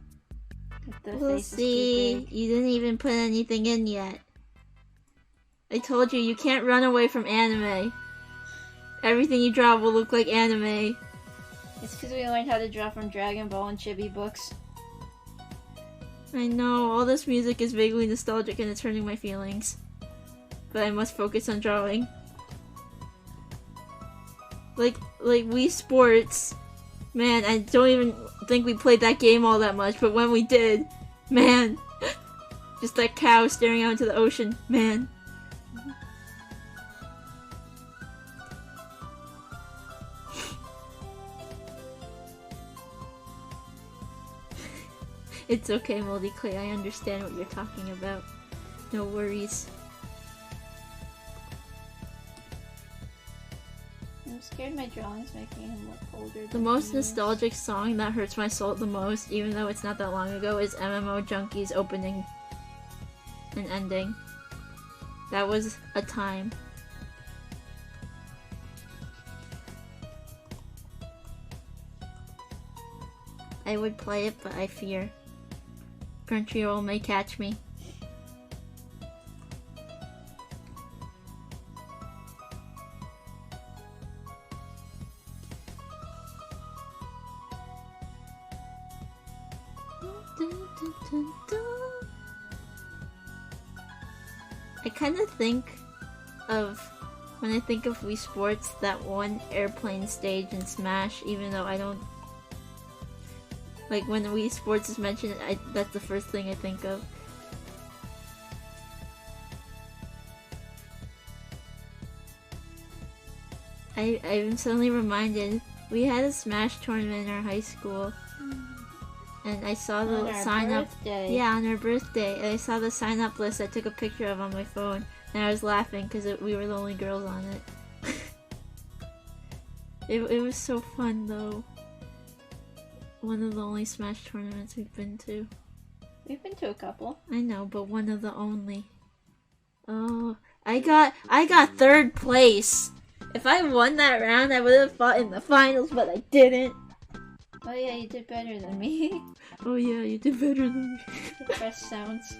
Like the We'll face is see. too big. You didn't even put anything in yet. I told you, you can't run away from anime. Everything you draw will look like anime. It's because we learned how to draw from Dragon Ball and Chibi books. I know, all this music is vaguely nostalgic and it's hurting my feelings. But I must focus on drawing. Like Wii Sports. Man, I don't even think we played that game all that much, but when we did, man. Just that cow staring out into the ocean, man. It's okay, Moldy Clay, I understand what you're talking about. No worries. I'm scared my drawing's making him look older. The most nostalgic song that hurts my soul the most, even though it's not that long ago, is MMO Junkie's opening and ending. That was a time. I would play it, but I fear Crunchyroll may catch me. I kind of think of, when I think of Wii Sports, that one airplane stage in Smash, even though I don't... Like, when Wii Sports is mentioned, that's the first thing I think of. I'm suddenly reminded, we had a Smash tournament in our high school. And I saw the sign up. Yeah, on our birthday. And I saw the sign up list I took a picture of on my phone. And I was laughing because we were the only girls on it. It was so fun though. One of the only Smash tournaments we've been to. We've been to a couple. I know, but one of the only. Oh, I got third place. If I won that round, I would have fought in the finals, but I didn't. Oh yeah, you did better than me. Oh yeah, you did better than me. The best sounds.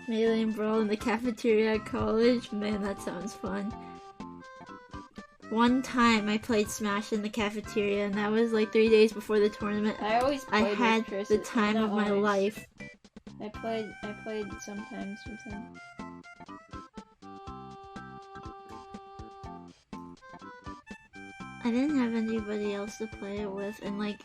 Melee and Brawl in the cafeteria at college? Man, that sounds fun. One time I played Smash in the cafeteria, and that was like 3 days before the tournament. I had the time of my life. I played sometimes with him. I didn't have anybody else to play it with, and like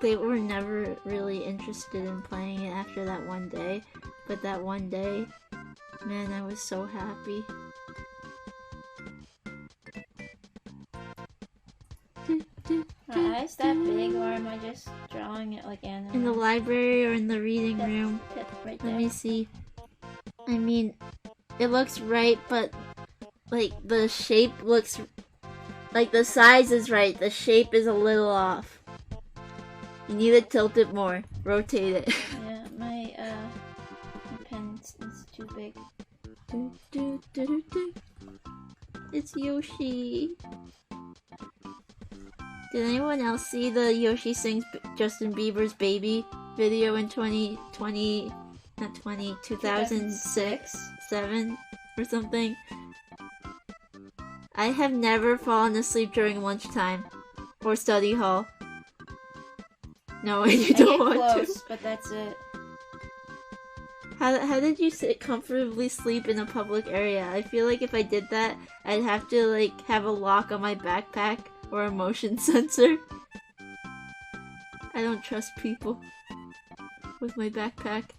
they were never really interested in playing it after that one day. But that one day, man, I was so happy. My eyes that big, or am I just drawing it like anime? In the library or in the reading room? Right there. Let me see. I mean, it looks right, but like the shape looks like the size is right. The shape is a little off. You need to tilt it more. Rotate it. Yeah, my pen is too big. It's Yoshi. Did anyone else see the Yoshi Sings Justin Bieber's Baby video in 2006, 7 or something? I have never fallen asleep during lunchtime or study hall. No, you don't want close, to. But that's it. How did you comfortably sleep in a public area? I feel like if I did that, I'd have to like have a lock on my backpack or a motion sensor. I don't trust people with my backpack.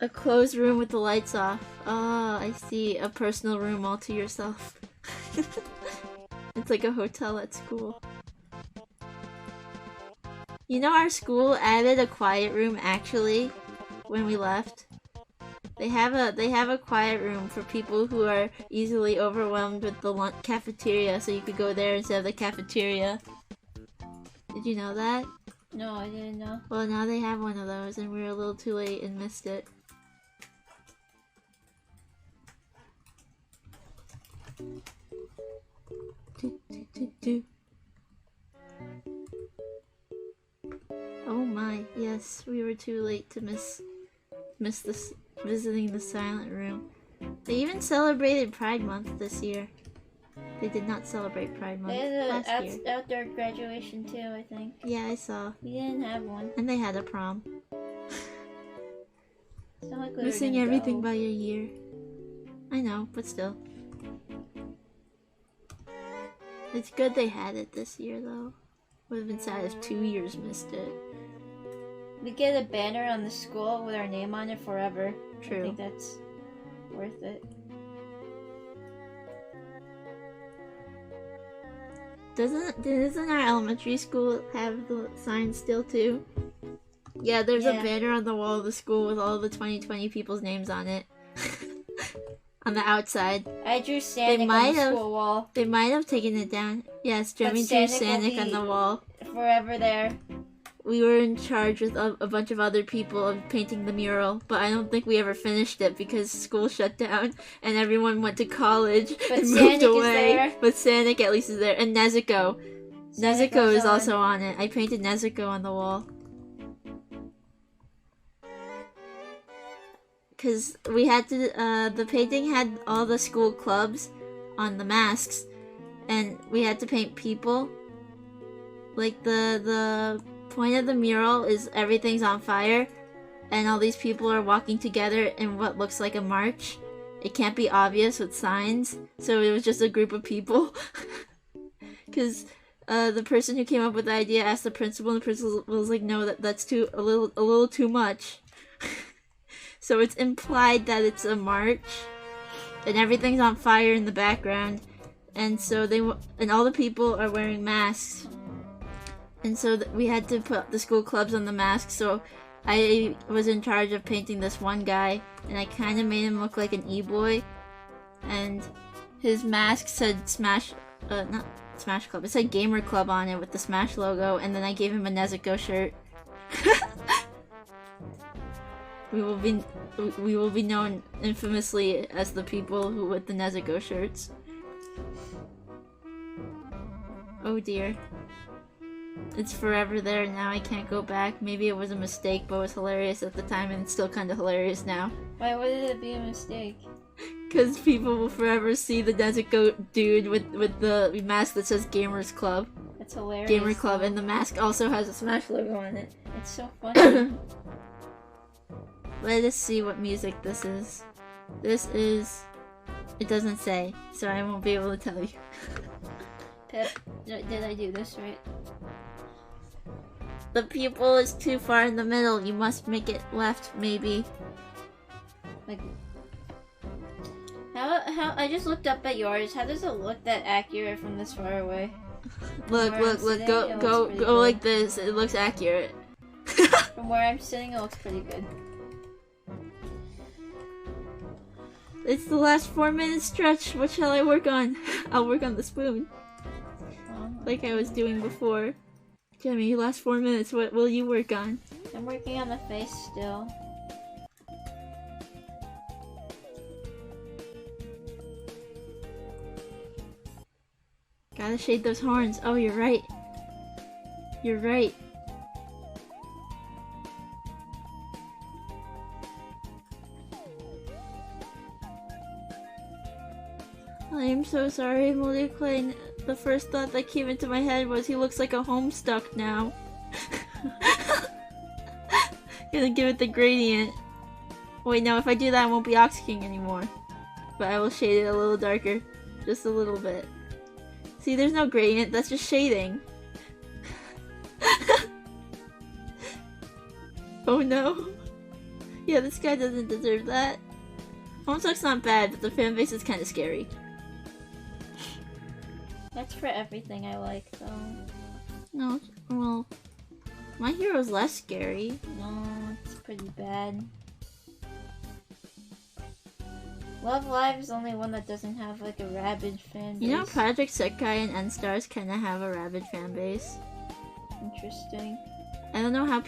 A closed room with the lights off. Ah, I see. A personal room all to yourself. It's like a hotel at school. You know, our school added a quiet room actually when we left. They have a quiet room for people who are easily overwhelmed with the cafeteria, so you could go there instead of the cafeteria. Did you know that? No, I didn't know. Well, now they have one of those, and we were a little too late and missed it. Oh my, yes, we were too late to miss this visiting the silent room. They even celebrated Pride Month this year. They did not celebrate Pride Month They had last year. an outdoor graduation too, I think. Yeah, I saw. We didn't have one. And they had a prom. It's not like we Missing were gonna everything go. by a year. I know, but still. It's good they had it this year, though. Would have been sad if 2 years missed it. We get a banner on the school with our name on it forever. True. I think that's worth it. Doesn't our elementary school have the sign still too? Yeah, there's a banner on the wall of the school with all the 2020 people's names on it. On the outside. I drew Sanic on the school wall. They might have taken it down. Yes, Jeremy drew Sanic on the wall. Forever there. We were in charge with a bunch of other people of painting the mural, but I don't think we ever finished it because school shut down and everyone went to college But and Sanic moved away. is there. But Sanic at least is there. And Nezuko. Sanic Nezuko was is on. also on it. I painted Nezuko on the wall. Because we had to, the painting had all the school clubs on the masks, and we had to paint people. Like, the point of the mural is everything's on fire, and all these people are walking together in what looks like a march. It can't be obvious with signs, so it was just a group of people. Because the person who came up with the idea asked the principal, and the principal was like, no, that's a little too much. So it's implied that it's a march, and everything's on fire in the background, and so and all the people are wearing masks, and so we had to put the school clubs on the masks. So I was in charge of painting this one guy, and I kind of made him look like an e-boy, and his mask said not Smash Club, it said Gamer Club on it with the Smash logo, and then I gave him a Nezuko shirt. We will be known infamously as the people who with the Nezuko shirts. Oh dear. It's forever there now, I can't go back. Maybe it was a mistake, but it was hilarious at the time, and it's still kinda hilarious now. Why would it be a mistake? Because people will forever see the Nezuko dude with the mask that says Gamers Club. That's hilarious. Gamer Club, and the mask also has a Smash logo on it. It's so funny. Let us see what music this is. This is... It doesn't say, so I won't be able to tell you. Pip, did I do this right? The pupil is too far in the middle. You must make it left, maybe. Like... How I just looked up at yours. How does it look that accurate from this far away? Look, go like this. It looks accurate. From where I'm sitting, it looks pretty good. It's the last 4-minute stretch. What shall I work on? I'll work on the spoon. Like I was doing before. Jimmy, last 4 minutes. What will you work on? I'm working on the face still. Gotta shade those horns. Oh, you're right. You're right. I am so sorry, Molly Klein. The first thought that came into my head was he looks like a Homestuck now. Gonna give it the gradient. Wait, no, if I do that, I won't be Ox King anymore. But I will shade it a little darker. Just a little bit. See, there's no gradient, that's just shading. Oh no. Yeah, this guy doesn't deserve that. Homestuck's not bad, but the fanbase is kind of scary. That's for everything I like, though. No, well, my hero's less scary. No, it's pretty bad. Love Live is the only one that doesn't have like a rabid fan base. You know, Project Sekai and N-Stars kind of have a rabid fan base. Interesting. I don't know how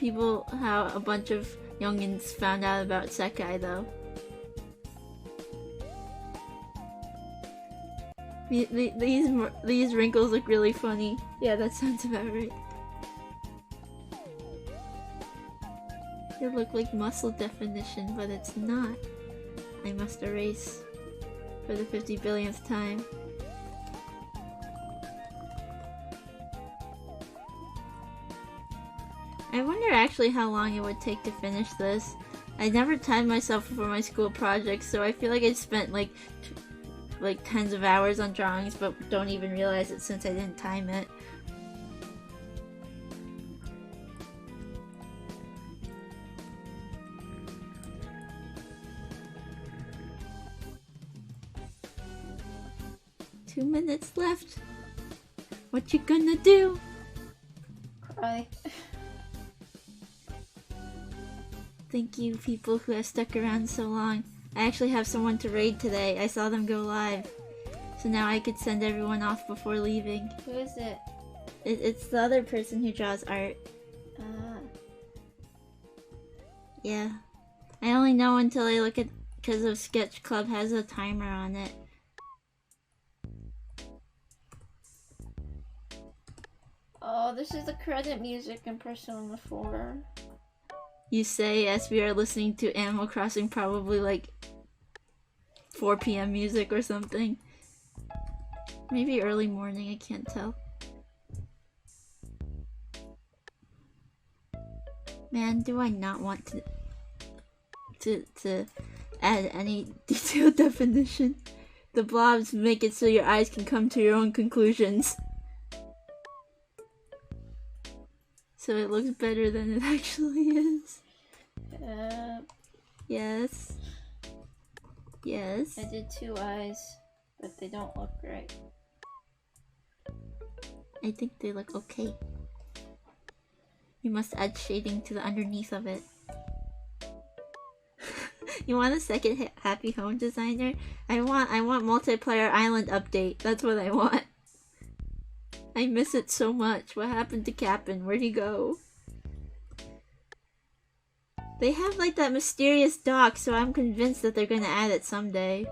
a bunch of youngins found out about Sekai though. These wrinkles look really funny. Yeah, that sounds about right. They look like muscle definition, but it's not. I must erase for the 50 billionth time. I wonder actually how long it would take to finish this. I never timed myself for my school projects, so I feel like I spent like tens of hours on drawings, but don't even realize it since I didn't time it. Two minutes left. What you gonna do? Cry. Thank you, people who have stuck around so long. I actually have someone to raid today. I saw them go live. So now I could send everyone off before leaving. Who is it? It's the other person who draws art. Yeah. I only know until I look at, because of Sketch Club has a timer on it. Oh, this is the credit music in Persona 4. You say as we are listening to Animal Crossing, probably like 4 p.m. music or something. Maybe early morning, I can't tell. Man, do I not want to add any detailed definition. The blobs make it so your eyes can come to your own conclusions. So it looks better than it actually is. Yes. Yes. I did 2 eyes, but they don't look right. I think they look okay. You must add shading to the underneath of it. You want a second Happy Home Designer? I want Multiplayer Island update. That's what I want. I miss it so much. What happened to Cap'n? Where'd he go? They have like that mysterious dock, so I'm convinced that they're gonna add it someday.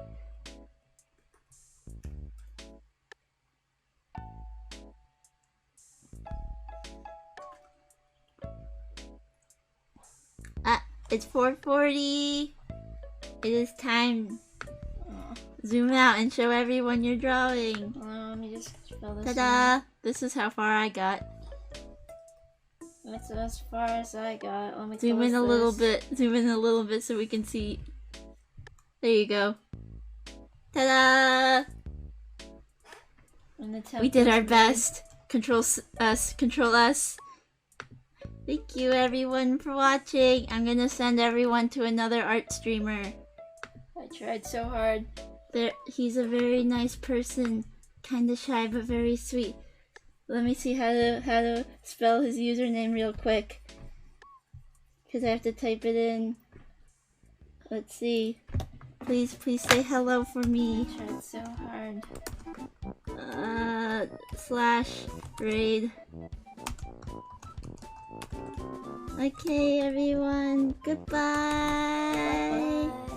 Ah, it's 4:40. It is time. Zoom out and show everyone your drawing. Let me just fill this Ta-da! in. This is how far I got. That's as far as I got. Let me Zoom in a little bit. Zoom in a little bit so we can see. There you go. Ta-da! We did our best. Control S. Control S. Thank you everyone for watching. I'm gonna send everyone to another art streamer. I tried so hard. He's a very nice person. Kinda shy but very sweet. Let me see how to spell his username real quick. Because I have to type it in. Let's see. Please say hello for me. I tried so hard. /raid. Okay, everyone. Goodbye. Bye.